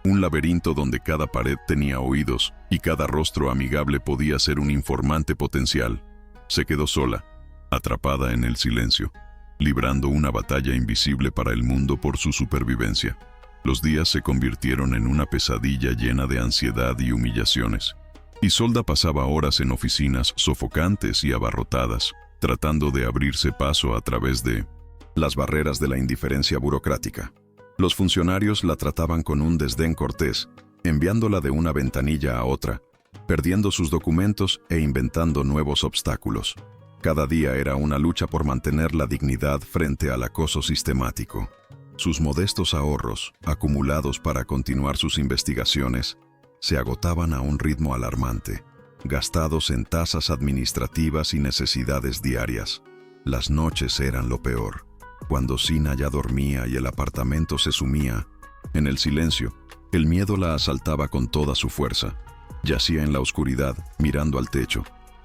A: un laberinto donde cada pared tenía oídos y cada rostro amigable podía ser un informante potencial. Se quedó sola, atrapada en el silencio, librando una batalla invisible para el mundo por su supervivencia. Los días se convirtieron en una pesadilla llena de ansiedad y humillaciones. Isolda pasaba horas en oficinas sofocantes y abarrotadas, tratando de abrirse paso a través de las barreras de la indiferencia burocrática. Los funcionarios la trataban con un desdén cortés, enviándola de una ventanilla a otra, perdiendo sus documentos e inventando nuevos obstáculos. Cada día era una lucha por mantener la dignidad frente al acoso sistemático. Sus modestos ahorros, acumulados para continuar sus investigaciones, se agotaban a un ritmo alarmante, gastados en tasas administrativas y necesidades diarias. Las noches eran lo peor. Cuando Sina ya dormía y el apartamento se sumía en el silencio, el miedo la asaltaba con toda su fuerza. Yacía en la oscuridad, mirando al techo,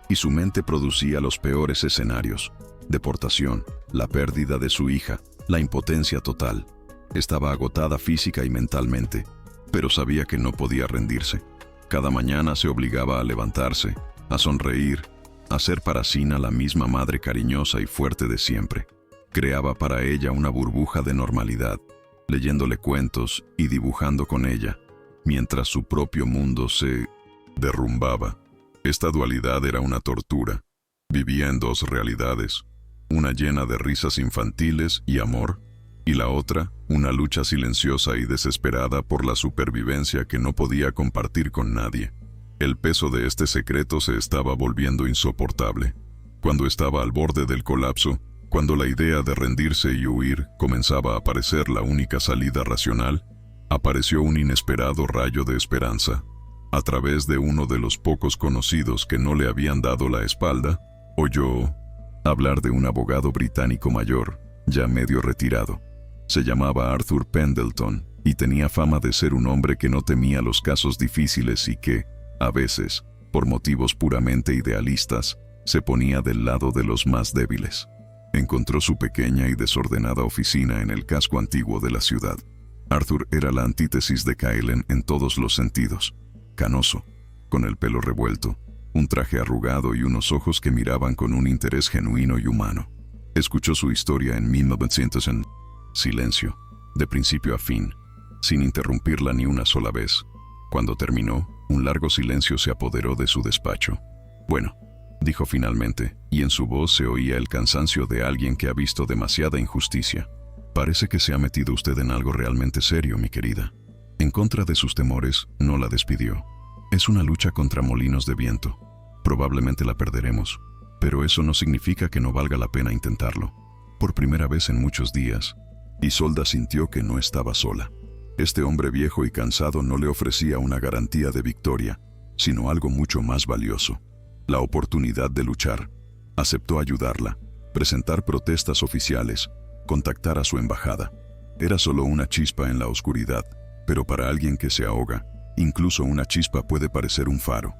A: y su mente producía los peores escenarios: deportación, la pérdida de su hija, la impotencia total. Estaba agotada física y mentalmente, pero sabía que no podía rendirse. Cada mañana se obligaba a levantarse, a sonreír, a ser para Sina la misma madre cariñosa y fuerte de siempre. Creaba para ella una burbuja de normalidad, leyéndole cuentos y dibujando con ella, mientras su propio mundo se derrumbaba. Esta dualidad era una tortura. Vivía en dos realidades, una llena de risas infantiles y amor, y la otra, una lucha silenciosa y desesperada por la supervivencia que no podía compartir con nadie. El peso de este secreto se estaba volviendo insoportable. Cuando estaba al borde del colapso, cuando la idea de rendirse y huir comenzaba a parecer la única salida racional, apareció un inesperado rayo de esperanza. A través de uno de los pocos conocidos que no le habían dado la espalda, oyó hablar de un abogado británico mayor, ya medio retirado. Se llamaba Arthur Pendleton y tenía fama de ser un hombre que no temía los casos difíciles y que, a veces, por motivos puramente idealistas, se ponía del lado de los más débiles. Encontró su pequeña y desordenada oficina en el casco antiguo de la ciudad. Arthur era la antítesis de Kaelen en todos los sentidos. Canoso, con el pelo revuelto, un traje arrugado y unos ojos que miraban con un interés genuino y humano. Escuchó su historia en 1900 en silencio, de principio a fin, sin interrumpirla ni una sola vez. Cuando terminó, un largo silencio se apoderó de su despacho. «Bueno», dijo finalmente, y en su voz se oía el cansancio de alguien que ha visto demasiada injusticia. «Parece que se ha metido usted en algo realmente serio, mi querida». En contra de sus temores, no la despidió. «Es una lucha contra molinos de viento. Probablemente la perderemos, pero eso no significa que no valga la pena intentarlo». Por primera vez en muchos días, Isolda sintió que no estaba sola. Este hombre viejo y cansado no le ofrecía una garantía de victoria, sino algo mucho más valioso: la oportunidad de luchar. Aceptó ayudarla, presentar protestas oficiales, contactar a su embajada. Era solo una chispa en la oscuridad, pero para alguien que se ahoga, incluso una chispa puede parecer un faro.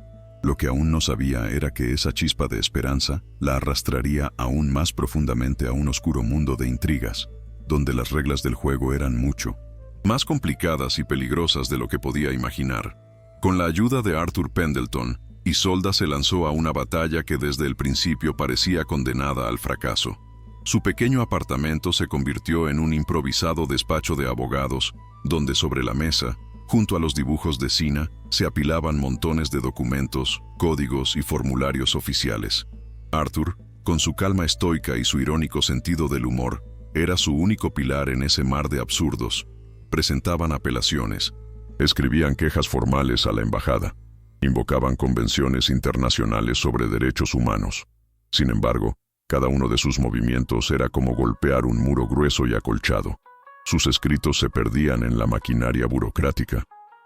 A: Lo que aún no sabía era que esa chispa de esperanza la arrastraría aún más profundamente a un oscuro mundo de intrigas, donde las reglas del juego eran mucho más complicadas y peligrosas de lo que podía imaginar. Con la ayuda de Arthur Pendleton, Isolda se lanzó a una batalla que desde el principio parecía condenada al fracaso. Su pequeño apartamento se convirtió en un improvisado despacho de abogados, donde sobre la mesa, junto a los dibujos de Sina, se apilaban montones de documentos, códigos y formularios oficiales. Arthur, con su calma estoica y su irónico sentido del humor, era su único pilar en ese mar de absurdos. Presentaban apelaciones, escribían quejas formales a la embajada, invocaban convenciones internacionales sobre derechos humanos. Sin embargo, cada uno de sus movimientos era como golpear un muro grueso y acolchado. Sus escritos se perdían en la maquinaria burocrática,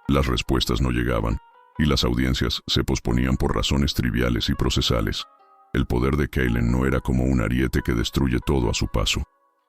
A: las respuestas no llegaban, y las audiencias se posponían por razones triviales y procesales. El poder de Kaelen no era como un ariete que destruye todo a su paso.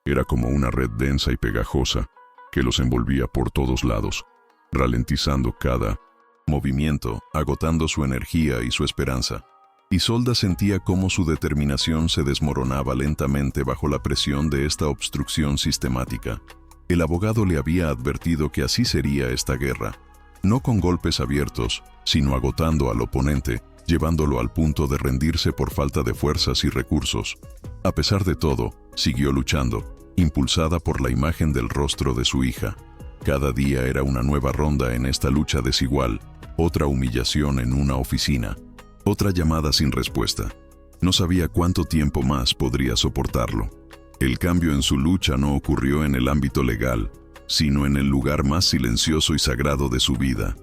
A: Era como una red densa y pegajosa que los envolvía por todos lados, ralentizando cada movimiento, agotando su energía y su esperanza. Isolda sentía cómo su determinación se desmoronaba lentamente bajo la presión de esta obstrucción sistemática. El abogado le había advertido que así sería esta guerra, no con golpes abiertos, sino agotando al oponente, llevándolo al punto de rendirse por falta de fuerzas y recursos. A pesar de todo, siguió luchando, impulsada por la imagen del rostro de su hija. Cada día era una nueva ronda en esta lucha desigual, otra humillación en una oficina, otra llamada sin respuesta. No sabía cuánto tiempo más podría soportarlo. El cambio en su lucha no ocurrió en el ámbito legal, sino en el lugar más silencioso y sagrado de su vida,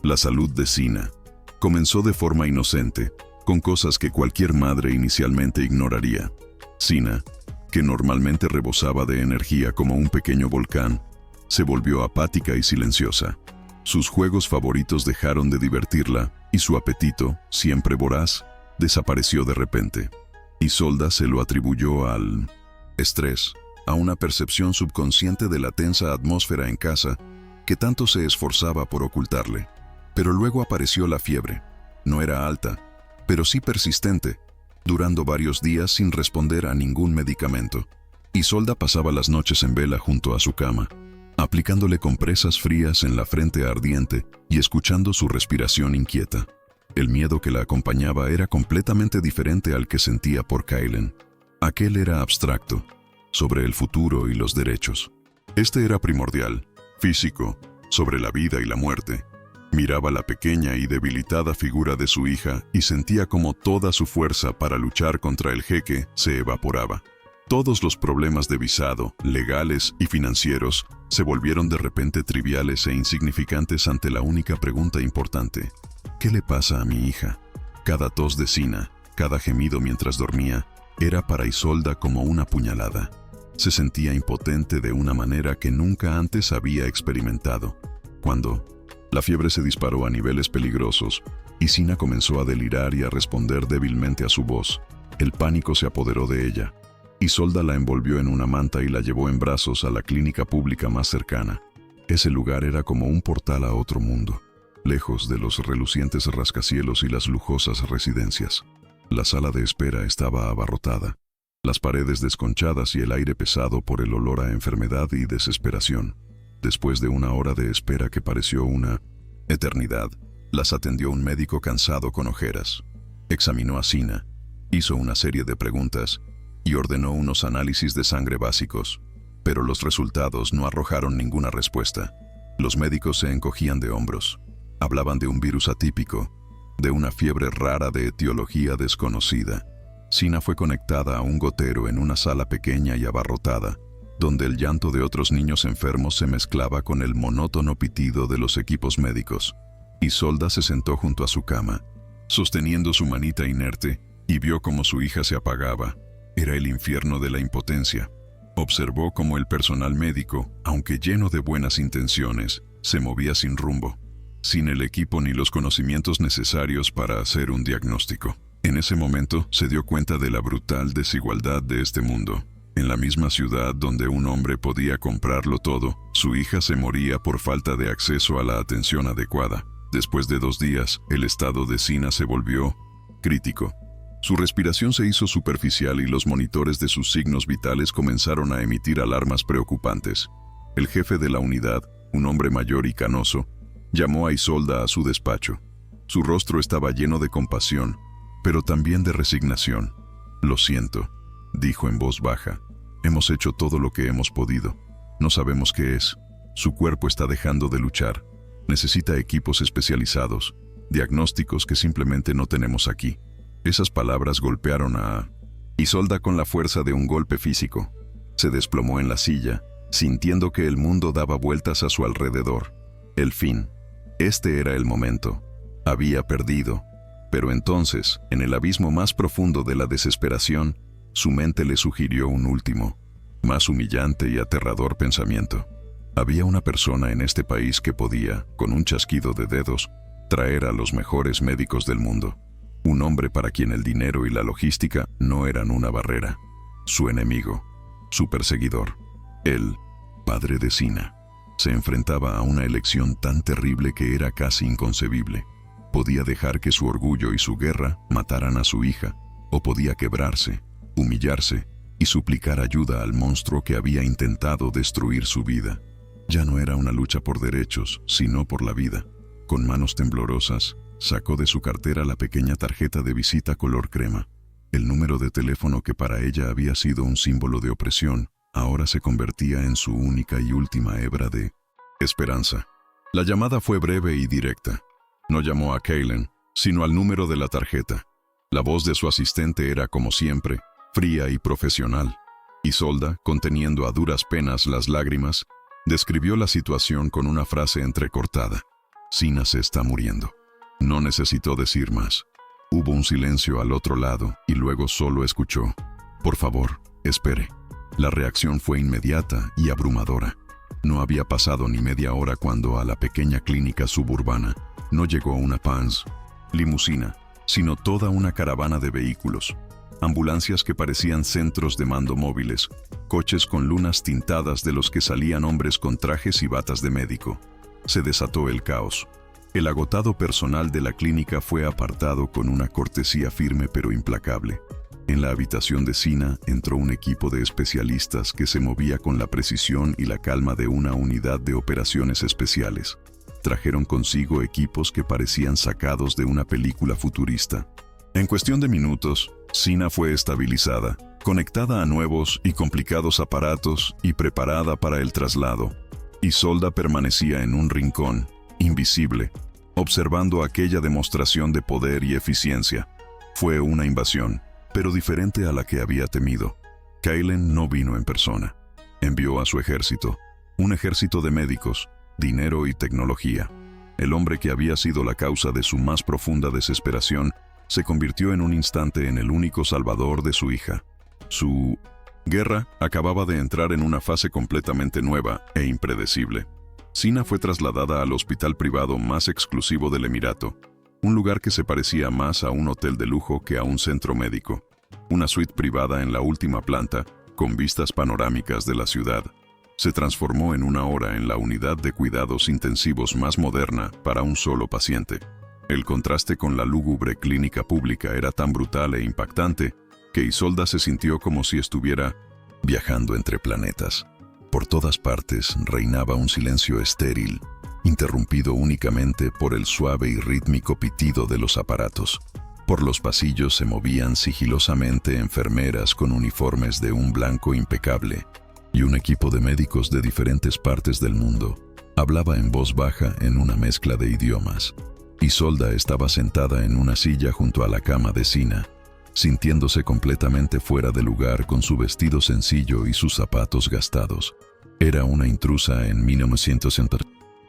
A: la salud de Sina. Comenzó de forma inocente, con cosas que cualquier madre inicialmente ignoraría. Sina, que normalmente rebosaba de energía como un pequeño volcán, se volvió apática y silenciosa. Sus juegos favoritos dejaron de divertirla y su apetito, siempre voraz, desapareció de repente. Isolda se lo atribuyó al estrés, a una percepción subconsciente de la tensa atmósfera en casa que tanto se esforzaba por ocultarle. Pero luego apareció la fiebre. No era alta, pero sí persistente, durando varios días sin responder a ningún medicamento. Isolda pasaba las noches en vela junto a su cama, aplicándole compresas frías en la frente ardiente y escuchando su respiración inquieta. El miedo que la acompañaba era completamente diferente al que sentía por Kailen. Aquel era abstracto, sobre el futuro y los derechos. Este era primordial, físico, sobre la vida y la muerte. Miraba la pequeña y debilitada figura de su hija y sentía como toda su fuerza para luchar contra el jeque se evaporaba. Todos los problemas de visado, legales y financieros, se volvieron de repente triviales e insignificantes ante la única pregunta importante: ¿qué le pasa a mi hija? Cada tos de Sina, cada gemido mientras dormía, era para Isolda como una puñalada. Se sentía impotente de una manera que nunca antes había experimentado. Cuando la fiebre se disparó a niveles peligrosos y Sina comenzó a delirar y a responder débilmente a su voz, el pánico se apoderó de ella. Isolda la envolvió en una manta y la llevó en brazos a la clínica pública más cercana. Ese lugar era como un portal a otro mundo, lejos de los relucientes rascacielos y las lujosas residencias. La sala de espera estaba abarrotada, las paredes desconchadas y el aire pesado por el olor a enfermedad y desesperación. Después de una hora de espera que pareció una eternidad, las atendió un médico cansado con ojeras. Examinó a Sina, hizo una serie de preguntas y ordenó unos análisis de sangre básicos, pero los resultados no arrojaron ninguna respuesta. Los médicos se encogían de hombros. Hablaban de un virus atípico, de una fiebre rara de etiología desconocida. Sina fue conectada a un gotero en una sala pequeña y abarrotada, donde el llanto de otros niños enfermos se mezclaba con el monótono pitido de los equipos médicos. Isolda se sentó junto a su cama, sosteniendo su manita inerte, y vio cómo su hija se apagaba. Era el infierno de la impotencia. Observó cómo el personal médico, aunque lleno de buenas intenciones, se movía sin rumbo, sin el equipo ni los conocimientos necesarios para hacer un diagnóstico. En ese momento se dio cuenta de la brutal desigualdad de este mundo. En la misma ciudad donde un hombre podía comprarlo todo, su hija se moría por falta de acceso a la atención adecuada. Después de 2 días, el estado de Sina se volvió crítico. Su respiración se hizo superficial y los monitores de sus signos vitales comenzaron a emitir alarmas preocupantes. El jefe de la unidad, un hombre mayor y canoso, llamó a Isolda a su despacho. Su rostro estaba lleno de compasión, pero también de resignación. «Lo siento», dijo en voz baja. «Hemos hecho todo lo que hemos podido. No sabemos qué es. Su cuerpo está dejando de luchar. Necesita equipos especializados, diagnósticos que simplemente no tenemos aquí». Esas palabras golpearon a Isolda con la fuerza de un golpe físico. Se desplomó en la silla, sintiendo que el mundo daba vueltas a su alrededor. El fin. Este era el momento. Había perdido. Pero entonces, en el abismo más profundo de la desesperación, su mente le sugirió un último, más humillante y aterrador pensamiento. Había una persona en este país que podía, con un chasquido de dedos, traer a los mejores médicos del mundo. Un hombre para quien el dinero y la logística no eran una barrera. Su enemigo, su perseguidor, el padre de Sina, se enfrentaba a una elección tan terrible que era casi inconcebible. Podía dejar que su orgullo y su guerra mataran a su hija, o podía quebrarse, humillarse y suplicar ayuda al monstruo que había intentado destruir su vida. Ya no era una lucha por derechos, sino por la vida. Con manos temblorosas, sacó de su cartera la pequeña tarjeta de visita color crema. El número de teléfono que para ella había sido un símbolo de opresión, ahora se convertía en su única y última hebra de esperanza. La llamada fue breve y directa. No llamó a Kaylen, sino al número de la tarjeta. La voz de su asistente era, como siempre, fría y profesional. Isolda, conteniendo a duras penas las lágrimas, describió la situación con una frase entrecortada. Sina se está muriendo. No necesitó decir más. Hubo un silencio al otro lado y luego solo escuchó: por favor, espere. La reacción fue inmediata y abrumadora. No había pasado ni media hora cuando a la pequeña clínica suburbana no llegó una Pans limusina, sino toda una caravana de vehículos. Ambulancias que parecían centros de mando móviles, coches con lunas tintadas de los que salían hombres con trajes y batas de médico. Se desató el caos. El agotado personal de la clínica fue apartado con una cortesía firme pero implacable. En la habitación de Sina entró un equipo de especialistas que se movía con la precisión y la calma de una unidad de operaciones especiales. Trajeron consigo equipos que parecían sacados de una película futurista. En cuestión de minutos, Sina fue estabilizada, conectada a nuevos y complicados aparatos y preparada para el traslado. Isolda permanecía en un rincón, invisible, observando aquella demostración de poder y eficiencia. Fue una invasión, pero diferente a la que había temido. Kaylen no vino en persona. Envió a su ejército, un ejército de médicos, dinero y tecnología. El hombre que había sido la causa de su más profunda desesperación se convirtió en un instante en el único salvador de su hija. Su guerra acababa de entrar en una fase completamente nueva e impredecible. Sina fue trasladada al hospital privado más exclusivo del Emirato, un lugar que se parecía más a un hotel de lujo que a un centro médico. Una suite privada en la última planta, con vistas panorámicas de la ciudad. Se transformó en una hora en la unidad de cuidados intensivos más moderna para un solo paciente. El contraste con la lúgubre clínica pública era tan brutal e impactante que Isolda se sintió como si estuviera viajando entre planetas. Por todas partes reinaba un silencio estéril, interrumpido únicamente por el suave y rítmico pitido de los aparatos. Por los pasillos se movían sigilosamente enfermeras con uniformes de un blanco impecable, y un equipo de médicos de diferentes partes del mundo hablaba en voz baja en una mezcla de idiomas. Isolda estaba sentada en una silla junto a la cama de Sina, sintiéndose completamente fuera de lugar con su vestido sencillo y sus zapatos gastados. Era una intrusa en 1960.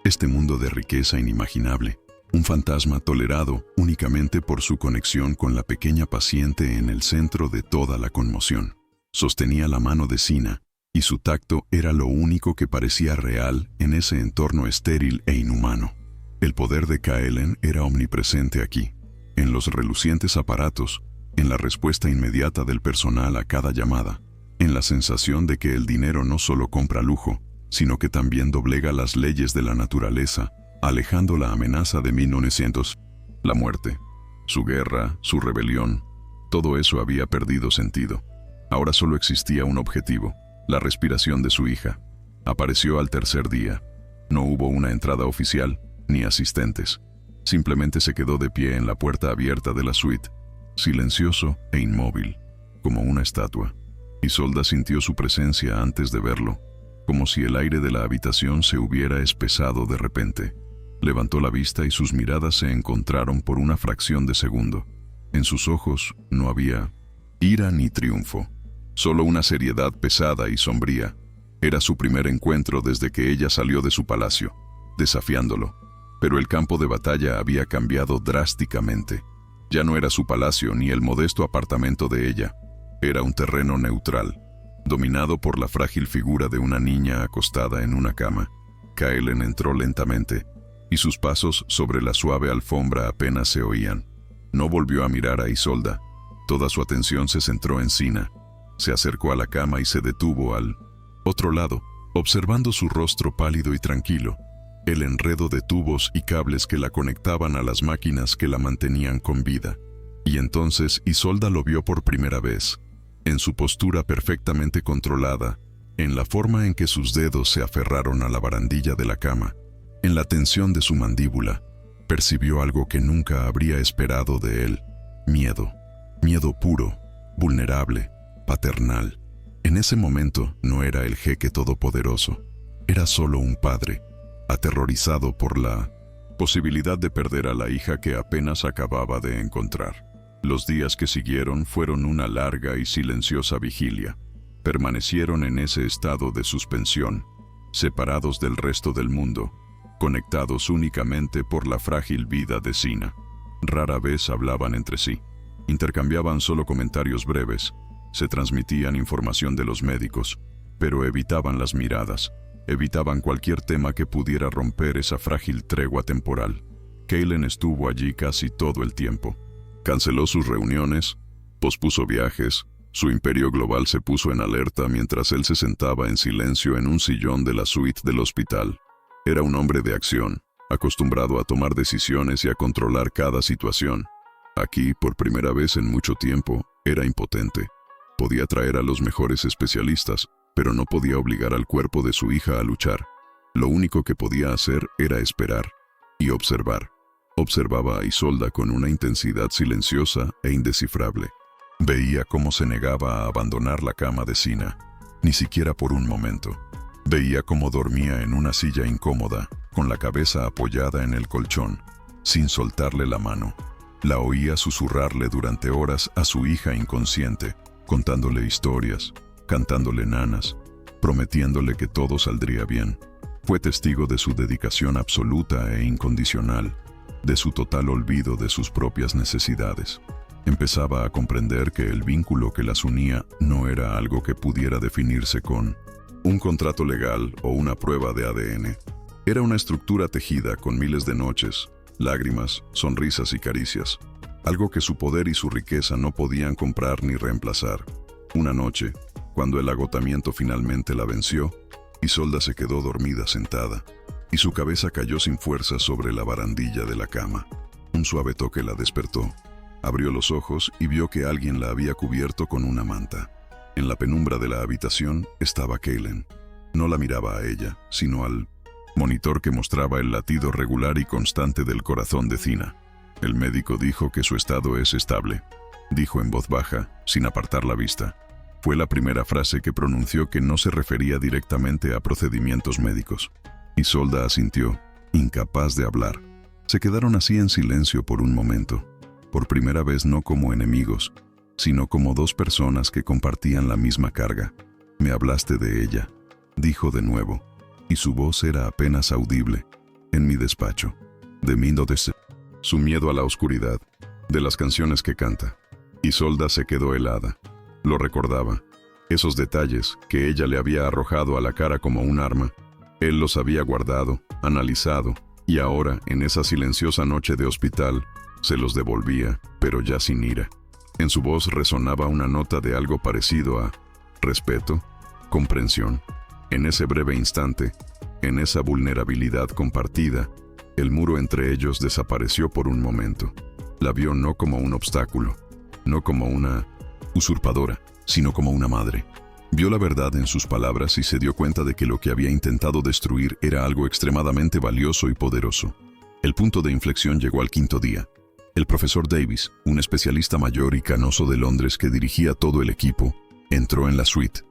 A: Este mundo de riqueza inimaginable, un fantasma tolerado únicamente por su conexión con la pequeña paciente en el centro de toda la conmoción. Sostenía la mano de Sina, y su tacto era lo único que parecía real en ese entorno estéril e inhumano. El poder de Kaylen era omnipresente aquí, en los relucientes aparatos, en la respuesta inmediata del personal a cada llamada, en la sensación de que el dinero no solo compra lujo, sino que también doblega las leyes de la naturaleza, alejando la amenaza de 1900. La muerte, su guerra, su rebelión, todo eso había perdido sentido. Ahora solo existía un objetivo: la respiración de su hija. Apareció al tercer día. No hubo una entrada oficial, ni asistentes. Simplemente se quedó de pie en la puerta abierta de la suite, silencioso e inmóvil, como una estatua. Isolda sintió su presencia antes de verlo, como si el aire de la habitación se hubiera espesado de repente. Levantó la vista y sus miradas se encontraron por una fracción de segundo. En sus ojos no había ira ni triunfo, solo una seriedad pesada y sombría. Era su primer encuentro desde que ella salió de su palacio, desafiándolo. Pero el campo de batalla había cambiado drásticamente. Ya no era su palacio ni el modesto apartamento de ella. Era un terreno neutral, dominado por la frágil figura de una niña acostada en una cama. Kaylen entró lentamente, y sus pasos sobre la suave alfombra apenas se oían. No volvió a mirar a Isolda. Toda su atención se centró en Sina. Se acercó a la cama y se detuvo al otro lado, observando su rostro pálido y tranquilo, el enredo de tubos y cables que la conectaban a las máquinas que la mantenían con vida. Y entonces Isolda lo vio por primera vez, en su postura perfectamente controlada, en la forma en que sus dedos se aferraron a la barandilla de la cama, en la tensión de su mandíbula. Percibió algo que nunca habría esperado de él: miedo. Miedo puro, vulnerable, paternal. En ese momento no era el jeque todopoderoso, era solo un padre, aterrorizado por la posibilidad de perder a la hija que apenas acababa de encontrar. Los días que siguieron fueron una larga y silenciosa vigilia. Permanecieron en ese estado de suspensión, separados del resto del mundo, conectados únicamente por la frágil vida de Sina. Rara vez hablaban entre sí. Intercambiaban solo comentarios breves, se transmitían información de los médicos, pero evitaban las miradas, evitaban cualquier tema que pudiera romper esa frágil tregua temporal. Kaylen estuvo allí casi todo el tiempo. Canceló sus reuniones, pospuso viajes, su imperio global se puso en alerta mientras él se sentaba en silencio en un sillón de la suite del hospital. Era un hombre de acción, acostumbrado a tomar decisiones y a controlar cada situación. Aquí, por primera vez en mucho tiempo, era impotente. Podía traer a los mejores especialistas, pero no podía obligar al cuerpo de su hija a luchar. Lo único que podía hacer era esperar y observar. Observaba a Isolda con una intensidad silenciosa e indescifrable. Veía cómo se negaba a abandonar la cama de Sina, ni siquiera por un momento. Veía cómo dormía en una silla incómoda, con la cabeza apoyada en el colchón, sin soltarle la mano. La oía susurrarle durante horas a su hija inconsciente, contándole historias, cantándole nanas, prometiéndole que todo saldría bien. Fue testigo de su dedicación absoluta e incondicional, de su total olvido de sus propias necesidades. Empezaba a comprender que el vínculo que las unía no era algo que pudiera definirse con un contrato legal o una prueba de ADN. Era una estructura tejida con miles de noches, lágrimas, sonrisas y caricias. Algo que su poder y su riqueza no podían comprar ni reemplazar. Una noche, cuando el agotamiento finalmente la venció, Isolda se quedó dormida sentada, y su cabeza cayó sin fuerza sobre la barandilla de la cama. Un suave toque la despertó. Abrió los ojos y vio que alguien la había cubierto con una manta. En la penumbra de la habitación estaba Kaylen. No la miraba a ella, sino al monitor que mostraba el latido regular y constante del corazón de Sina. El médico dijo que su estado es estable, dijo en voz baja, sin apartar la vista. Fue la primera frase que pronunció que no se refería directamente a procedimientos médicos. Isolda asintió, incapaz de hablar. Se quedaron así en silencio por un momento. Por primera vez no como enemigos, sino como dos personas que compartían la misma carga. «Me hablaste de ella», dijo de nuevo, y su voz era apenas audible. «En mi despacho. De mí no deseo. Su miedo a la oscuridad, de las canciones que canta». Isolda se quedó helada. Lo recordaba. Esos detalles que ella le había arrojado a la cara como un arma. Él los había guardado, analizado, y ahora, en esa silenciosa noche de hospital, se los devolvía, pero ya sin ira. En su voz resonaba una nota de algo parecido a respeto, comprensión. En ese breve instante, en esa vulnerabilidad compartida, el muro entre ellos desapareció por un momento. La vio no como un obstáculo, no como una usurpadora, sino como una madre. Vio la verdad en sus palabras y se dio cuenta de que lo que había intentado destruir era algo extremadamente valioso y poderoso. El punto de inflexión llegó al quinto día. El profesor Davis, un especialista mayor y canoso de Londres que dirigía todo el equipo, entró en la suite.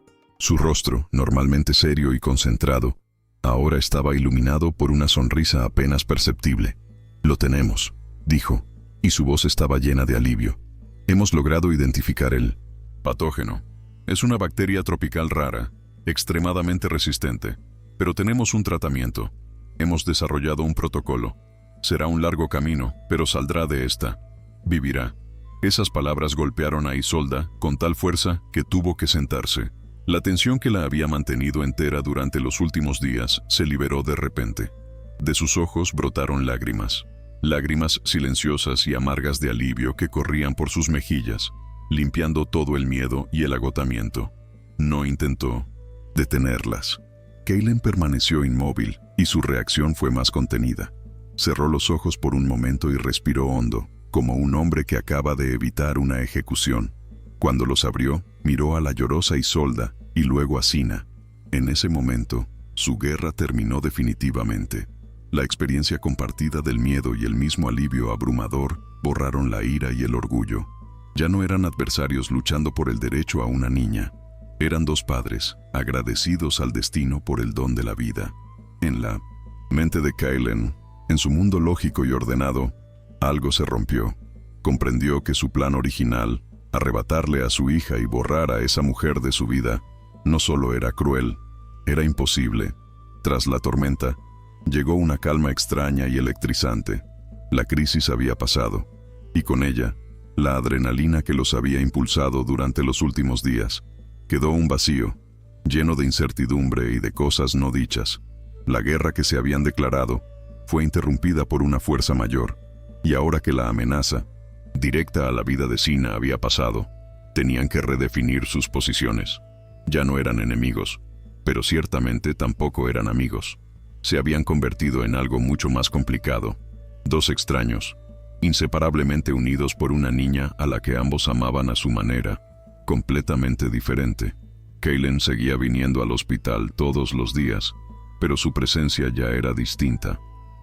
A: Su rostro, normalmente serio y concentrado, ahora estaba iluminado por una sonrisa apenas perceptible. «Lo tenemos», dijo, y su voz estaba llena de alivio. «Hemos logrado identificar el patógeno. Es una bacteria tropical rara, extremadamente resistente, pero tenemos un tratamiento. Hemos desarrollado un protocolo. Será un largo camino, pero saldrá de esta. Vivirá». Esas palabras golpearon a Isolda con tal fuerza que tuvo que sentarse. La tensión que la había mantenido entera durante los últimos días se liberó de repente. De sus ojos brotaron lágrimas. Lágrimas silenciosas y amargas de alivio que corrían por sus mejillas, limpiando todo el miedo y el agotamiento. No intentó detenerlas. Kaylen permaneció inmóvil y su reacción fue más contenida. Cerró los ojos por un momento y respiró hondo, como un hombre que acaba de evitar una ejecución. Cuando los abrió, miró a la llorosa Isolda y luego a Sina. En ese momento, su guerra terminó definitivamente. La experiencia compartida del miedo y el mismo alivio abrumador borraron la ira y el orgullo. Ya no eran adversarios luchando por el derecho a una niña. Eran dos padres, agradecidos al destino por el don de la vida. En la Mente de Kaylen, en su mundo lógico y ordenado, algo se rompió. Comprendió que su plan original, arrebatarle a su hija y borrar a esa mujer de su vida, no solo era cruel, era imposible. Tras la tormenta, llegó una calma extraña y electrizante. La crisis había pasado, y con ella, la adrenalina que los había impulsado durante los últimos días. Quedó un vacío, lleno de incertidumbre y de cosas no dichas. La guerra que se habían declarado fue interrumpida por una fuerza mayor, y ahora que la amenaza, directa a la vida de Sina, había pasado, tenían que redefinir sus posiciones. Ya no eran enemigos, pero ciertamente tampoco eran amigos. Se habían convertido en algo mucho más complicado. Dos extraños, inseparablemente unidos por una niña a la que ambos amaban a su manera, completamente diferente. Kaylen seguía viniendo al hospital todos los días, pero su presencia ya era distinta.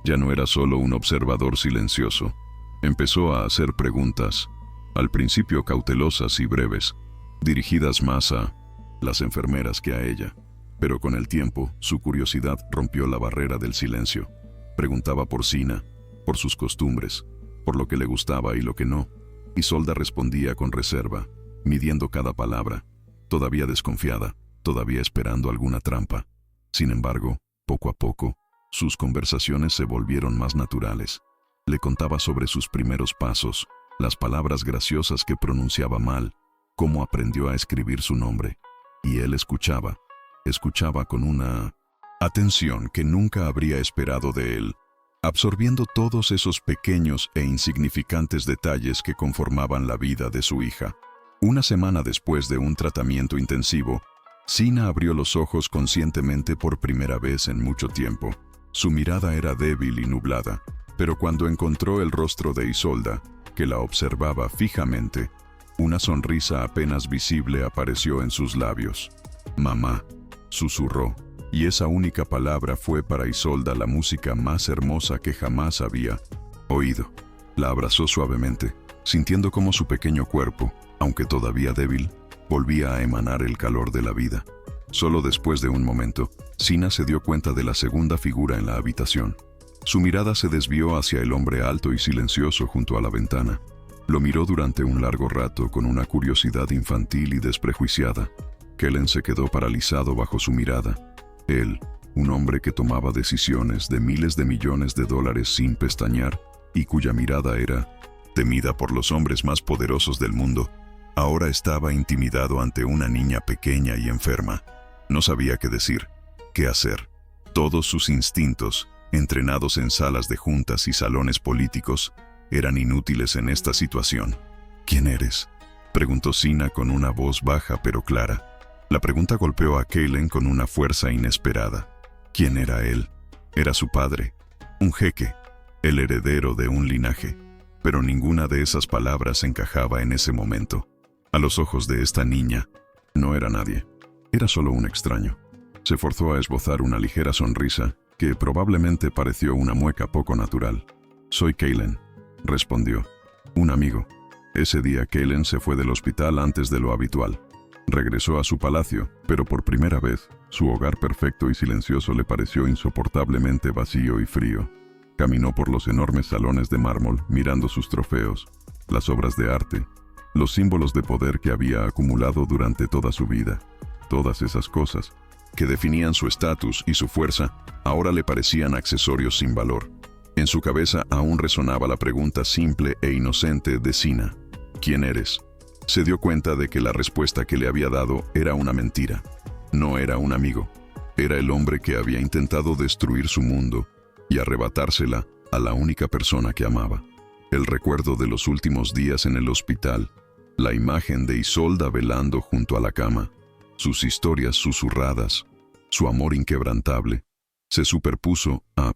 A: Ya no era solo un observador silencioso. Empezó a hacer preguntas, al principio cautelosas y breves, dirigidas más a las enfermeras que a ella. Pero con el tiempo, su curiosidad rompió la barrera del silencio. Preguntaba por Sina, por sus costumbres, por lo que le gustaba y lo que no. Isolda respondía con reserva, midiendo cada palabra, todavía desconfiada, todavía esperando alguna trampa. Sin embargo, poco a poco, sus conversaciones se volvieron más naturales. Le contaba sobre sus primeros pasos, las palabras graciosas que pronunciaba mal, cómo aprendió a escribir su nombre. Y él escuchaba con una atención que nunca habría esperado de él, absorbiendo todos esos pequeños e insignificantes detalles que conformaban la vida de su hija. Una semana después de un tratamiento intensivo, Sina abrió los ojos conscientemente por primera vez en mucho tiempo. Su mirada era débil y nublada, pero cuando encontró el rostro de Isolda, que la observaba fijamente, una sonrisa apenas visible apareció en sus labios. «Mamá», susurró, y esa única palabra fue para Isolda la música más hermosa que jamás había oído. La abrazó suavemente, sintiendo cómo su pequeño cuerpo, aunque todavía débil, volvía a emanar el calor de la vida. Solo después de un momento, Sina se dio cuenta de la segunda figura en la habitación. Su mirada se desvió hacia el hombre alto y silencioso junto a la ventana. Lo miró durante un largo rato con una curiosidad infantil y desprejuiciada. Kaylen se quedó paralizado bajo su mirada. Él, un hombre que tomaba decisiones de miles de millones de dólares sin pestañear y cuya mirada era temida por los hombres más poderosos del mundo, ahora estaba intimidado ante una niña pequeña y enferma. No sabía qué decir, qué hacer. Todos sus instintos, entrenados en salas de juntas y salones políticos, eran inútiles en esta situación. «¿Quién eres?», preguntó Sina con una voz baja pero clara. La pregunta golpeó a Kaylen con una fuerza inesperada. ¿Quién era él? Era su padre, un jeque, el heredero de un linaje. Pero ninguna de esas palabras encajaba en ese momento. A los ojos de esta niña, no era nadie. Era solo un extraño. Se forzó a esbozar una ligera sonrisa que probablemente pareció una mueca poco natural. «Soy Kaylen», respondió. «Un amigo». Ese día Kaylen se fue del hospital antes de lo habitual. Regresó a su palacio, pero por primera vez, su hogar perfecto y silencioso le pareció insoportablemente vacío y frío. Caminó por los enormes salones de mármol, mirando sus trofeos, las obras de arte, los símbolos de poder que había acumulado durante toda su vida. Todas esas cosas, que definían su estatus y su fuerza, ahora le parecían accesorios sin valor. En su cabeza aún resonaba la pregunta simple e inocente de Sina: «¿Quién eres?». Se dio cuenta de que la respuesta que le había dado era una mentira. No era un amigo. Era el hombre que había intentado destruir su mundo y arrebatársela a la única persona que amaba. El recuerdo de los últimos días en el hospital, la imagen de Isolda velando junto a la cama, sus historias susurradas, su amor inquebrantable, se superpuso a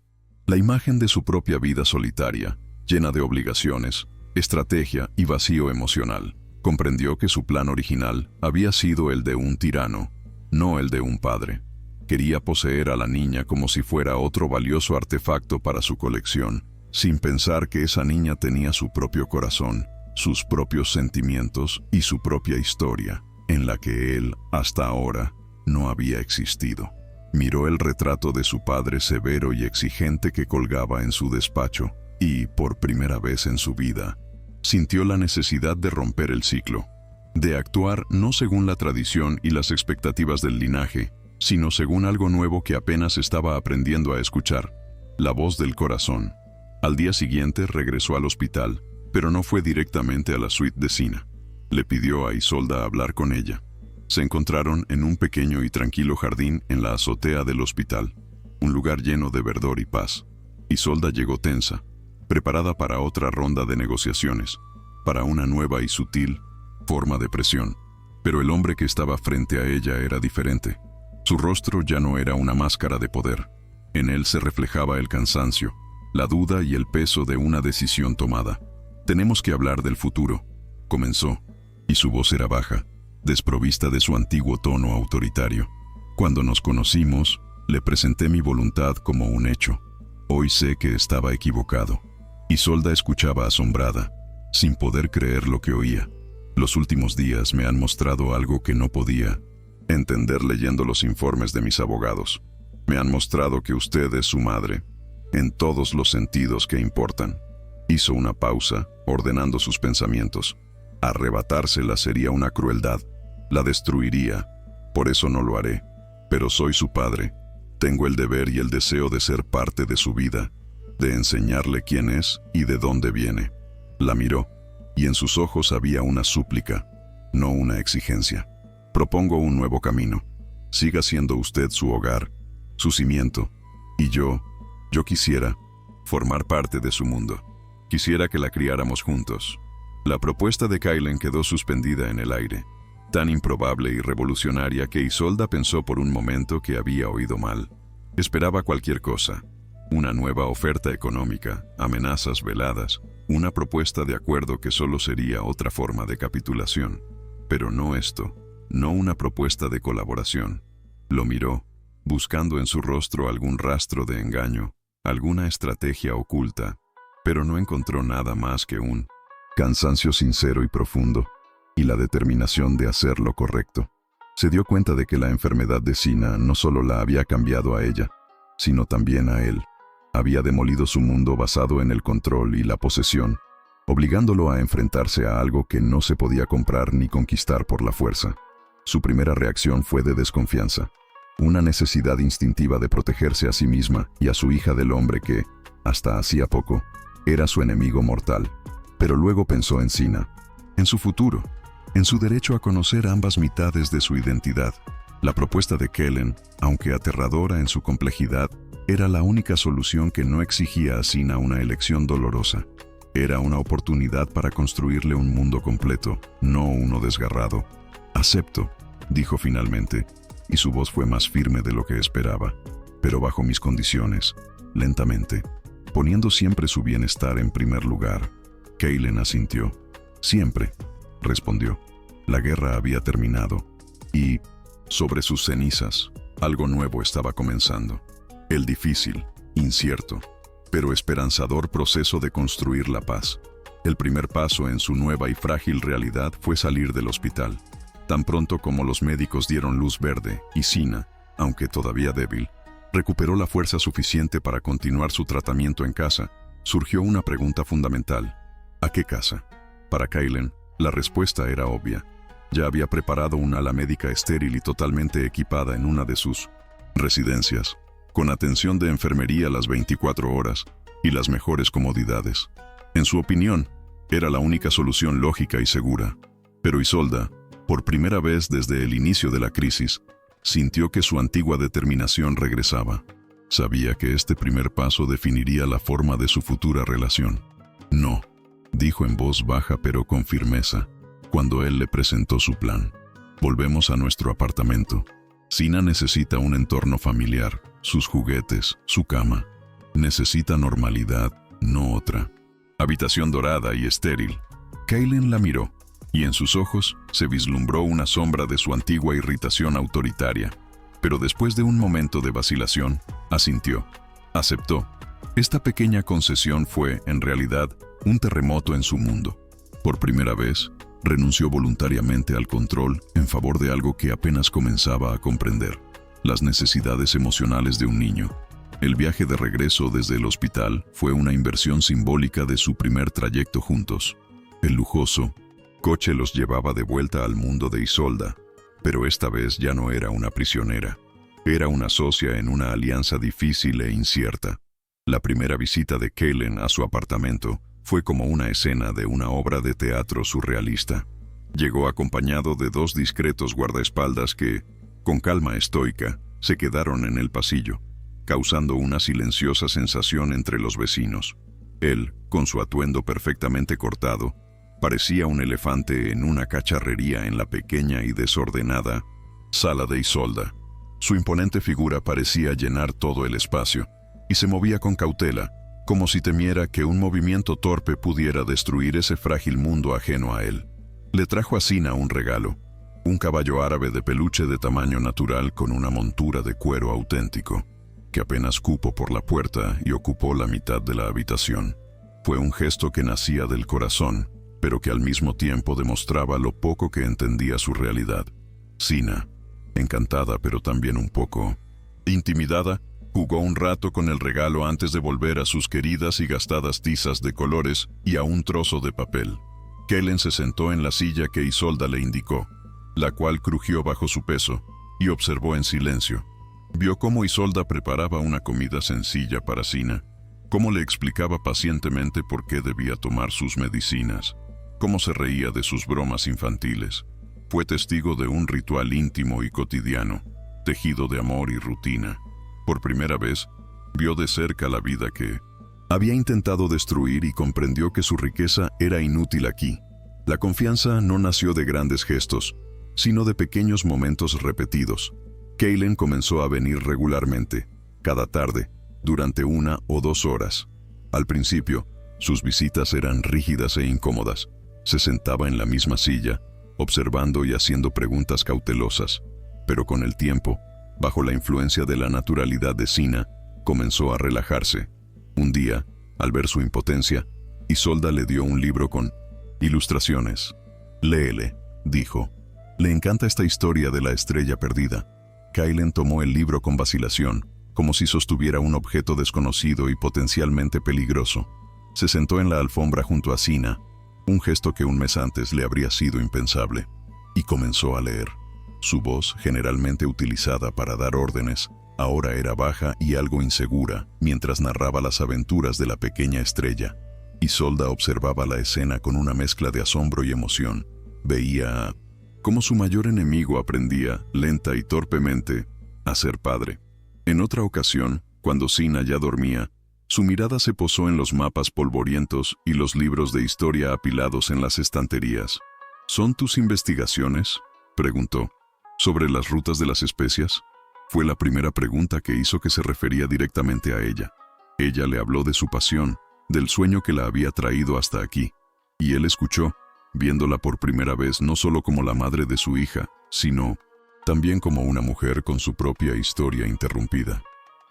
A: la imagen de su propia vida solitaria, llena de obligaciones, estrategia y vacío emocional. Comprendió que su plan original había sido el de un tirano, no el de un padre. Quería poseer a la niña como si fuera otro valioso artefacto para su colección, sin pensar que esa niña tenía su propio corazón, sus propios sentimientos y su propia historia, en la que él, hasta ahora, no había existido. Miró el retrato de su padre severo y exigente que colgaba en su despacho y, por primera vez en su vida, sintió la necesidad de romper el ciclo, de actuar no según la tradición y las expectativas del linaje, sino según algo nuevo que apenas estaba aprendiendo a escuchar, la voz del corazón. Al día siguiente regresó al hospital, pero no fue directamente a la suite de Sina. Le pidió a Isolda hablar con ella. Se encontraron en un pequeño y tranquilo jardín en la azotea del hospital, un lugar lleno de verdor y paz. Isolda llegó tensa, preparada para otra ronda de negociaciones, para una nueva y sutil forma de presión. Pero el hombre que estaba frente a ella era diferente. Su rostro ya no era una máscara de poder. En él se reflejaba el cansancio, la duda y el peso de una decisión tomada. «Tenemos que hablar del futuro», comenzó, y su voz era baja, desprovista de su antiguo tono autoritario. «Cuando nos conocimos, le presenté mi voluntad como un hecho. Hoy sé que estaba equivocado». Isolda escuchaba asombrada, sin poder creer lo que oía. «Los últimos días me han mostrado algo que no podía entender leyendo los informes de mis abogados. Me han mostrado que usted es su madre, en todos los sentidos que importan». Hizo una pausa, ordenando sus pensamientos. Arrebatársela sería una crueldad. La destruiría. Por eso no lo haré. Pero soy su padre. Tengo el deber y el deseo de ser parte de su vida, de enseñarle quién es y de dónde viene. La miró, y en sus ojos había una súplica, no una exigencia. «Propongo un nuevo camino. Siga siendo usted su hogar, su cimiento, y yo quisiera formar parte de su mundo. Quisiera que la criáramos juntos». La propuesta de Kailen quedó suspendida en el aire, tan improbable y revolucionaria que Isolda pensó por un momento que había oído mal. Esperaba cualquier cosa: una nueva oferta económica, amenazas veladas, una propuesta de acuerdo que solo sería otra forma de capitulación. Pero no esto, no una propuesta de colaboración. Lo miró, buscando en su rostro algún rastro de engaño, alguna estrategia oculta, pero no encontró nada más que un cansancio sincero y profundo, y la determinación de hacer lo correcto. Se dio cuenta de que la enfermedad de Sina no solo la había cambiado a ella, sino también a él. Había demolido su mundo basado en el control y la posesión, obligándolo a enfrentarse a algo que no se podía comprar ni conquistar por la fuerza. Su primera reacción fue de desconfianza, una necesidad instintiva de protegerse a sí misma y a su hija del hombre que, hasta hacía poco, era su enemigo mortal. Pero luego pensó en Sina, en su futuro, en su derecho a conocer ambas mitades de su identidad. La propuesta de Kellen, aunque aterradora en su complejidad, era la única solución que no exigía a Sina una elección dolorosa. Era una oportunidad para construirle un mundo completo, no uno desgarrado. «Acepto», dijo finalmente, y su voz fue más firme de lo que esperaba, «pero bajo mis condiciones, lentamente, poniendo siempre su bienestar en primer lugar». Kailen asintió. «Siempre», respondió. La guerra había terminado, y, sobre sus cenizas, algo nuevo estaba comenzando. El difícil, incierto, pero esperanzador proceso de construir la paz. El primer paso en su nueva y frágil realidad fue salir del hospital. Tan pronto como los médicos dieron luz verde, y Sina, aunque todavía débil, recuperó la fuerza suficiente para continuar su tratamiento en casa, surgió una pregunta fundamental: ¿a qué casa? Para Kailen, la respuesta era obvia. Ya había preparado un ala médica estéril y totalmente equipada en una de sus residencias, con atención de enfermería las 24 horas y las mejores comodidades. En su opinión, era la única solución lógica y segura. Pero Isolda, por primera vez desde el inicio de la crisis, sintió que su antigua determinación regresaba. Sabía que este primer paso definiría la forma de su futura relación. «No», dijo en voz baja pero con firmeza, cuando él le presentó su plan. «Volvemos a nuestro apartamento. Sina necesita un entorno familiar, sus juguetes, su cama. Necesita normalidad, no otra. Habitación dorada y estéril». Kailen la miró, y en sus ojos se vislumbró una sombra de su antigua irritación autoritaria. Pero después de un momento de vacilación, asintió. Aceptó. Esta pequeña concesión fue, en realidad, un terremoto en su mundo. Por primera vez, renunció voluntariamente al control en favor de algo que apenas comenzaba a comprender. las necesidades emocionales de un niño. El viaje de regreso desde el hospital fue una inversión simbólica de su primer trayecto juntos. El lujoso coche los llevaba de vuelta al mundo de Isolda, pero esta vez ya no era una prisionera. Era una socia en una alianza difícil e incierta. La primera visita de Kellen a su apartamento fue como una escena de una obra de teatro surrealista. Llegó acompañado de 2 discretos guardaespaldas que, con calma estoica, se quedaron en el pasillo, causando una silenciosa sensación entre los vecinos. Él, con su atuendo perfectamente cortado, parecía un elefante en una cacharrería en la pequeña y desordenada sala de Isolda. Su imponente figura parecía llenar todo el espacio, y se movía con cautela, como si temiera que un movimiento torpe pudiera destruir ese frágil mundo ajeno a él. Le trajo a Sina un regalo, un caballo árabe de peluche de tamaño natural con una montura de cuero auténtico, que apenas cupo por la puerta y ocupó la mitad de la habitación. Fue un gesto que nacía del corazón, pero que al mismo tiempo demostraba lo poco que entendía su realidad. Sina, encantada pero también un poco intimidada, jugó un rato con el regalo antes de volver a sus queridas y gastadas tizas de colores y a un trozo de papel. Kellen se sentó en la silla que Isolda le indicó, la cual crujió bajo su peso, y observó en silencio. Vio cómo Isolda preparaba una comida sencilla para Sina, cómo le explicaba pacientemente por qué debía tomar sus medicinas, cómo se reía de sus bromas infantiles. Fue testigo de un ritual íntimo y cotidiano, tejido de amor y rutina. Por primera vez, vio de cerca la vida que había intentado destruir y comprendió que su riqueza era inútil aquí. La confianza no nació de grandes gestos, sino de pequeños momentos repetidos. Kellen comenzó a venir regularmente, cada tarde, durante 1 o 2 horas. Al principio, sus visitas eran rígidas e incómodas. Se sentaba en la misma silla, observando y haciendo preguntas cautelosas. Pero con el tiempo, bajo la influencia de la naturalidad de Sina, comenzó a relajarse. Un día, al ver su impotencia, Isolda le dio un libro con ilustraciones. «Léele», dijo. «Le encanta esta historia de la estrella perdida». Kellen tomó el libro con vacilación, como si sostuviera un objeto desconocido y potencialmente peligroso. Se sentó en la alfombra junto a Sina, un gesto que un mes antes le habría sido impensable, y comenzó a leer. Su voz, generalmente utilizada para dar órdenes, ahora era baja y algo insegura mientras narraba las aventuras de la pequeña estrella. Isolda observaba la escena con una mezcla de asombro y emoción. Veía cómo su mayor enemigo aprendía, lenta y torpemente, a ser padre. En otra ocasión, cuando Sina ya dormía, su mirada se posó en los mapas polvorientos y los libros de historia apilados en las estanterías. «¿Son tus investigaciones?», preguntó. «¿Sobre las rutas de las especias?». Fue la primera pregunta que hizo que se refería directamente a ella. Ella le habló de su pasión, del sueño que la había traído hasta aquí, y él escuchó, viéndola por primera vez no solo como la madre de su hija, sino también como una mujer con su propia historia interrumpida.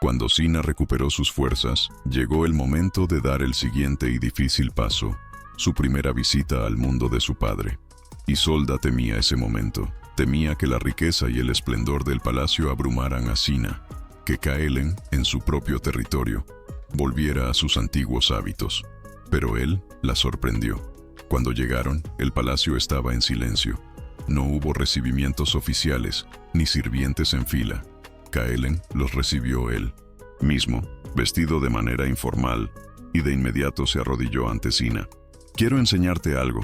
A: Cuando Sina recuperó sus fuerzas, llegó el momento de dar el siguiente y difícil paso, su primera visita al mundo de su padre. Isolda temía ese momento. Temía que la riqueza y el esplendor del palacio abrumaran a Sina, que Kellen, en su propio territorio, volviera a sus antiguos hábitos. Pero él la sorprendió. Cuando llegaron, el palacio estaba en silencio. No hubo recibimientos oficiales, ni sirvientes en fila. Kellen los recibió él mismo, vestido de manera informal, y de inmediato se arrodilló ante Sina. «Quiero enseñarte algo»,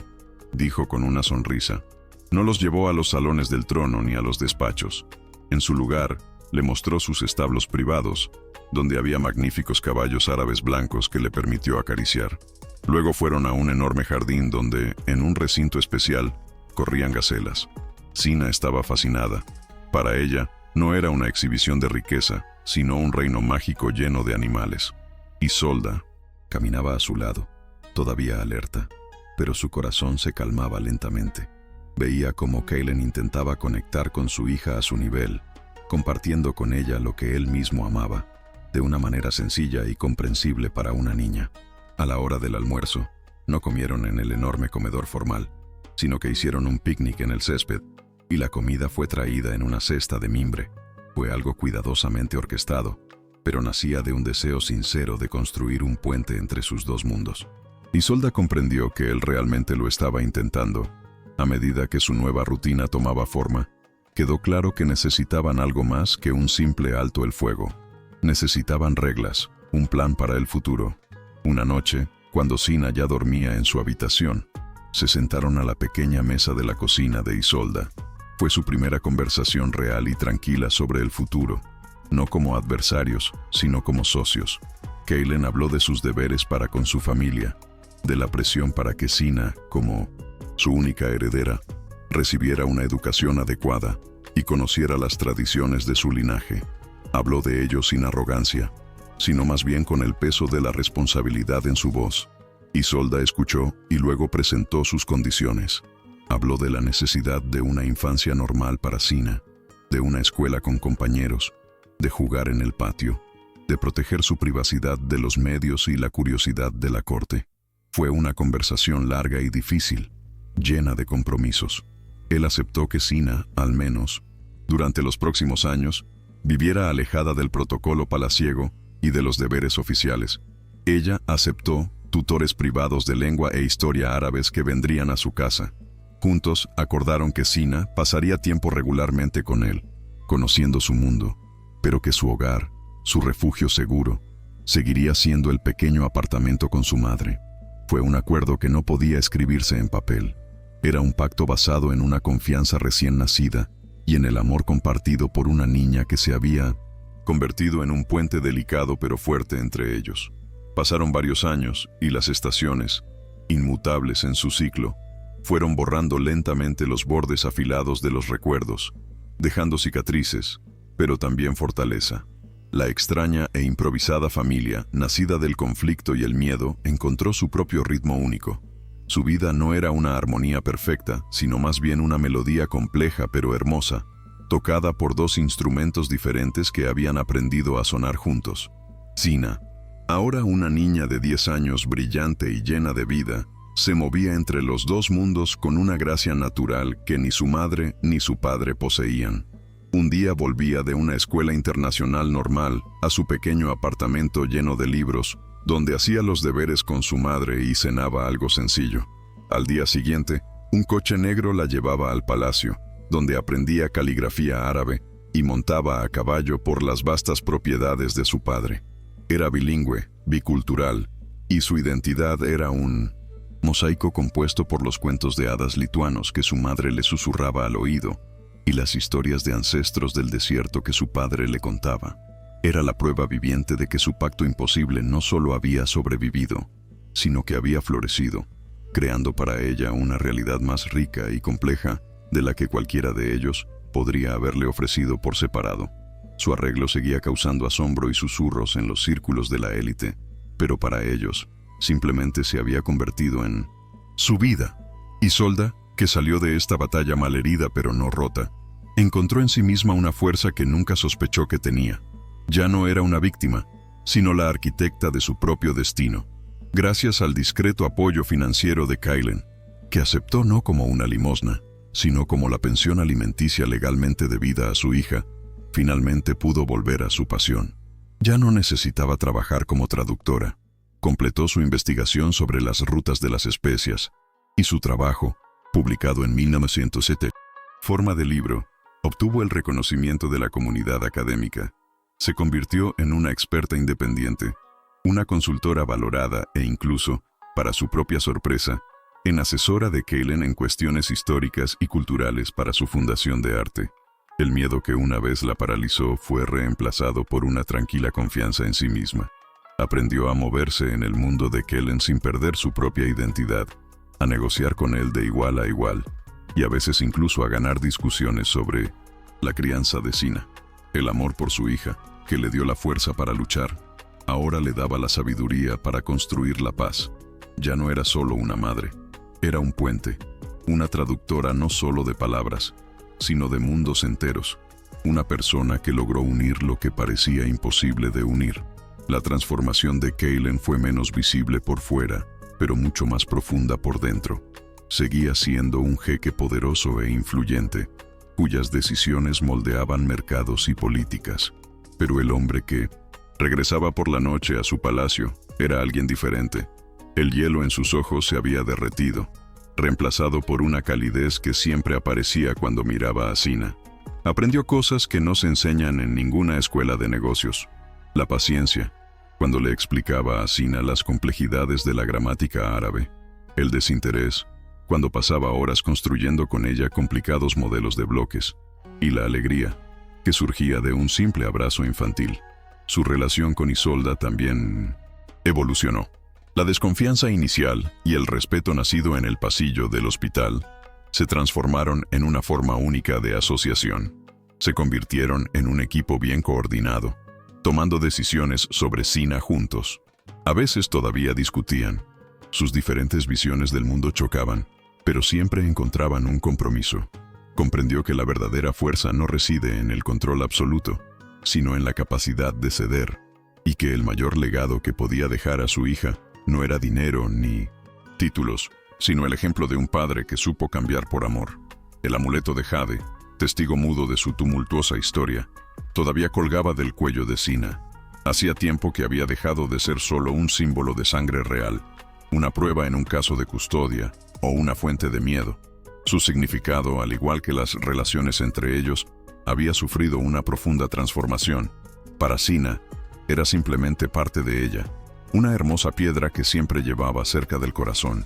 A: dijo con una sonrisa. No los llevó a los salones del trono ni a los despachos. En su lugar, le mostró sus establos privados, donde había magníficos caballos árabes blancos que le permitió acariciar. Luego fueron a un enorme jardín donde, en un recinto especial, corrían gacelas. Sina estaba fascinada. Para ella, no era una exhibición de riqueza, sino un reino mágico lleno de animales. Isolda caminaba a su lado, todavía alerta, pero su corazón se calmaba lentamente. Veía cómo Kellen intentaba conectar con su hija a su nivel, compartiendo con ella lo que él mismo amaba, de una manera sencilla y comprensible para una niña. A la hora del almuerzo, no comieron en el enorme comedor formal, sino que hicieron un picnic en el césped, y la comida fue traída en una cesta de mimbre. Fue algo cuidadosamente orquestado, pero nacía de un deseo sincero de construir un puente entre sus dos mundos. Isolda comprendió que él realmente lo estaba intentando. A medida que su nueva rutina tomaba forma, quedó claro que necesitaban algo más que un simple alto el fuego. Necesitaban reglas, un plan para el futuro. Una noche, cuando Sina ya dormía en su habitación, se sentaron a la pequeña mesa de la cocina de Isolda. Fue su primera conversación real y tranquila sobre el futuro, no como adversarios, sino como socios. Kaylen habló de sus deberes para con su familia, de la presión para que Sina, como su única heredera, recibiera una educación adecuada y conociera las tradiciones de su linaje. Habló de ello sin arrogancia, sino más bien con el peso de la responsabilidad en su voz. Isolda escuchó y luego presentó sus condiciones. Habló de la necesidad de una infancia normal para Sina, de una escuela con compañeros, de jugar en el patio, de proteger su privacidad de los medios y la curiosidad de la corte. Fue una conversación larga y difícil, llena de compromisos. Él aceptó que Sina, al menos, durante los próximos años, viviera alejada del protocolo palaciego y de los deberes oficiales. Ella aceptó tutores privados de lengua e historia árabes que vendrían a su casa. Juntos acordaron que Sina pasaría tiempo regularmente con él, conociendo su mundo, pero que su hogar, su refugio seguro, seguiría siendo el pequeño apartamento con su madre. Fue un acuerdo que no podía escribirse en papel. Era un pacto basado en una confianza recién nacida y en el amor compartido por una niña que se había convertido en un puente delicado pero fuerte entre ellos. Pasaron varios años y las estaciones, inmutables en su ciclo, fueron borrando lentamente los bordes afilados de los recuerdos, dejando cicatrices, pero también fortaleza. La extraña e improvisada familia, nacida del conflicto y el miedo, encontró su propio ritmo único. Su vida no era una armonía perfecta, sino más bien una melodía compleja pero hermosa, tocada por dos instrumentos diferentes que habían aprendido a sonar juntos. Sina, ahora una niña de 10 años brillante y llena de vida, se movía entre los dos mundos con una gracia natural que ni su madre ni su padre poseían. Un día volvía de una escuela internacional normal a su pequeño apartamento lleno de libros, donde hacía los deberes con su madre y cenaba algo sencillo. Al día siguiente, un coche negro la llevaba al palacio, donde aprendía caligrafía árabe y montaba a caballo por las vastas propiedades de su padre. Era bilingüe, bicultural, y su identidad era un mosaico compuesto por los cuentos de hadas lituanos que su madre le susurraba al oído y las historias de ancestros del desierto que su padre le contaba. Era la prueba viviente de que su pacto imposible no solo había sobrevivido, sino que había florecido, creando para ella una realidad más rica y compleja de la que cualquiera de ellos podría haberle ofrecido por separado. Su arreglo seguía causando asombro y susurros en los círculos de la élite, pero para ellos simplemente se había convertido en su vida. Isolda, que salió de esta batalla malherida pero no rota, encontró en sí misma una fuerza que nunca sospechó que tenía. Ya no era una víctima, sino la arquitecta de su propio destino, gracias al discreto apoyo financiero de Kaylen, que aceptó no como una limosna, sino como la pensión alimenticia legalmente debida a su hija. Finalmente pudo volver a su pasión. Ya no necesitaba trabajar como traductora. Completó su investigación sobre las rutas de las especias, y su trabajo, publicado en 1907, forma de libro, obtuvo el reconocimiento de la comunidad académica. Se convirtió en una experta independiente, una consultora valorada e incluso, para su propia sorpresa, en asesora de Kaylen en cuestiones históricas y culturales para su fundación de arte. El miedo que una vez la paralizó fue reemplazado por una tranquila confianza en sí misma. Aprendió a moverse en el mundo de Kaylen sin perder su propia identidad, a negociar con él de igual a igual, y a veces incluso a ganar discusiones sobre la crianza de Sina. El amor por su hija, que le dio la fuerza para luchar, ahora le daba la sabiduría para construir la paz. Ya no era solo una madre, era un puente, una traductora no solo de palabras, sino de mundos enteros, una persona que logró unir lo que parecía imposible de unir. La transformación de Kaylen fue menos visible por fuera, pero mucho más profunda por dentro. Seguía siendo un jeque poderoso e influyente, cuyas decisiones moldeaban mercados y políticas. Pero el hombre que regresaba por la noche a su palacio era alguien diferente. El hielo en sus ojos se había derretido, reemplazado por una calidez que siempre aparecía cuando miraba a Sina. Aprendió cosas que no se enseñan en ninguna escuela de negocios. La paciencia, cuando le explicaba a Sina las complejidades de la gramática árabe. El desinterés, cuando pasaba horas construyendo con ella complicados modelos de bloques. Y la alegría, que surgía de un simple abrazo infantil. Su relación con Isolda también evolucionó. La desconfianza inicial y el respeto nacido en el pasillo del hospital se transformaron en una forma única de asociación. Se convirtieron en un equipo bien coordinado, tomando decisiones sobre Sina juntos. A veces todavía discutían. Sus diferentes visiones del mundo chocaban, pero siempre encontraban un compromiso. Comprendió que la verdadera fuerza no reside en el control absoluto, sino en la capacidad de ceder, y que el mayor legado que podía dejar a su hija no era dinero ni títulos, sino el ejemplo de un padre que supo cambiar por amor. El amuleto de jade, testigo mudo de su tumultuosa historia, todavía colgaba del cuello de Sina. Hacía tiempo que había dejado de ser solo un símbolo de sangre real, una prueba en un caso de custodia o una fuente de miedo. Su significado, al igual que las relaciones entre ellos, había sufrido una profunda transformación. Para Sina, era simplemente parte de ella, una hermosa piedra que siempre llevaba cerca del corazón.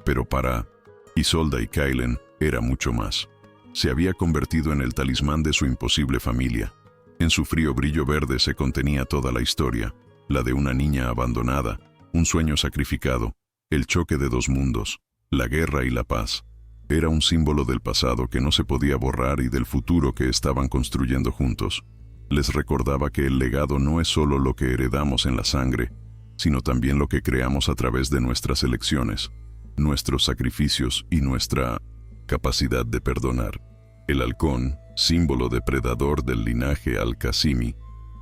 A: Pero para Isolda y Kailen era mucho más. Se había convertido en el talismán de su imposible familia. En su frío brillo verde se contenía toda la historia, la de una niña abandonada, un sueño sacrificado, el choque de dos mundos, la guerra y la paz. Era un símbolo del pasado que no se podía borrar y del futuro que estaban construyendo juntos. Les recordaba que el legado no es solo lo que heredamos en la sangre, sino también lo que creamos a través de nuestras elecciones, nuestros sacrificios y nuestra capacidad de perdonar. El halcón, símbolo depredador del linaje al-Qasimi,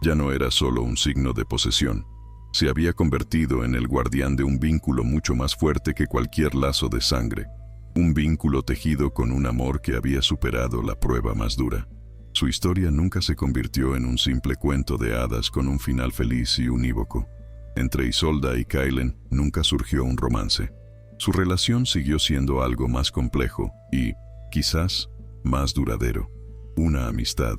A: ya no era solo un signo de posesión. Se había convertido en el guardián de un vínculo mucho más fuerte que cualquier lazo de sangre. Un vínculo tejido con un amor que había superado la prueba más dura. Su historia nunca se convirtió en un simple cuento de hadas con un final feliz y unívoco. Entre Isolda y Kailen nunca surgió un romance. Su relación siguió siendo algo más complejo y, quizás, más duradero. Una amistad,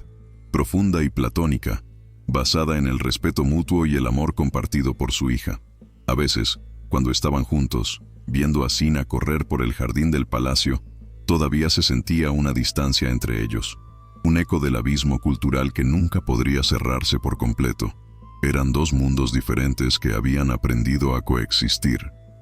A: profunda y platónica, basada en el respeto mutuo y el amor compartido por su hija. A veces, cuando estaban juntos, viendo a Sina correr por el jardín del palacio, todavía se sentía una distancia entre ellos, un eco del abismo cultural que nunca podría cerrarse por completo. Eran dos mundos diferentes que habían aprendido a coexistir,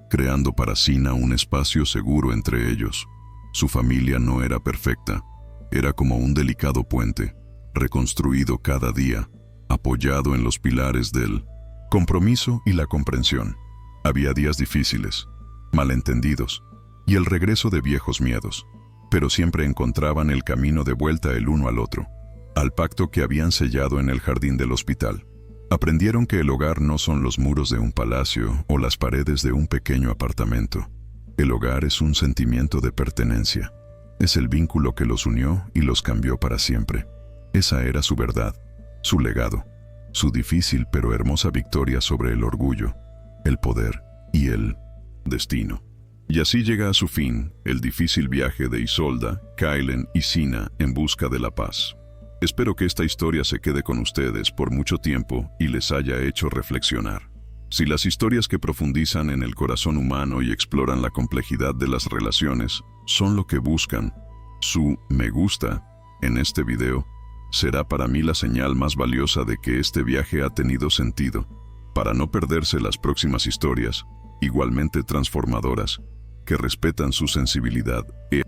A: creando para Sina un espacio seguro entre ellos. Su familia no era perfecta, era como un delicado puente, reconstruido cada día, apoyado en los pilares del compromiso y la comprensión. Había días difíciles, malentendidos, y el regreso de viejos miedos, pero siempre encontraban el camino de vuelta el uno al otro, al pacto que habían sellado en el jardín del hospital. Aprendieron que el hogar no son los muros de un palacio o las paredes de un pequeño apartamento. El hogar es un sentimiento de pertenencia. Es el vínculo que los unió y los cambió para siempre. Esa era su verdad, su legado, su difícil pero hermosa victoria sobre el orgullo, el poder y el destino. Y así llega a su fin el difícil viaje de Isolda, Kailen y Sina en busca de la paz. Espero que esta historia se quede con ustedes por mucho tiempo y les haya hecho reflexionar. Si las historias que profundizan en el corazón humano y exploran la complejidad de las relaciones son lo que buscan, su me gusta en este video será para mí la señal más valiosa de que este viaje ha tenido sentido. Para no perderse las próximas historias, igualmente transformadoras, que respetan su sensibilidad e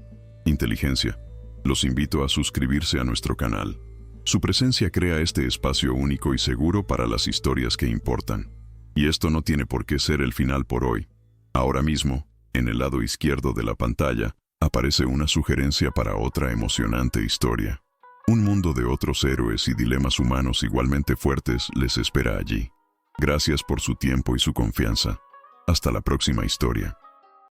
A: inteligencia, los invito a suscribirse a nuestro canal. Su presencia crea este espacio único y seguro para las historias que importan. Y esto no tiene por qué ser el final por hoy. Ahora mismo, en el lado izquierdo de la pantalla, aparece una sugerencia para otra emocionante historia. Un mundo de otros héroes y dilemas humanos igualmente fuertes les espera allí. Gracias por su tiempo y su confianza. Hasta la próxima historia.